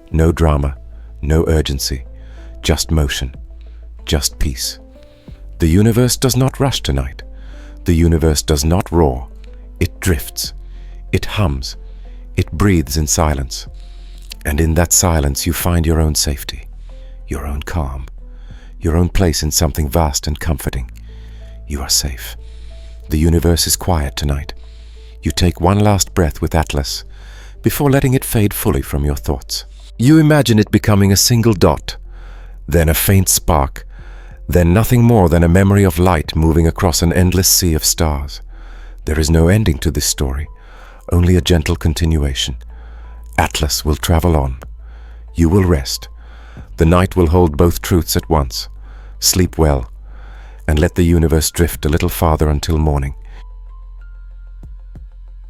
No drama, no urgency, just motion, just peace. The universe does not rush tonight. The universe does not roar. It drifts. It hums. It breathes in silence. And in that silence you find your own safety, your own calm, your own place in something vast and comforting. You are safe. The universe is quiet tonight. You take one last breath with Atlas before letting it fade fully from your thoughts. You imagine it becoming a single dot, then a faint spark, then nothing more than a memory of light moving across an endless sea of stars. There is no ending to this story, only a gentle continuation. Atlas will travel on. You will rest. The night will hold both truths at once. Sleep well, and let the universe drift a little farther until morning.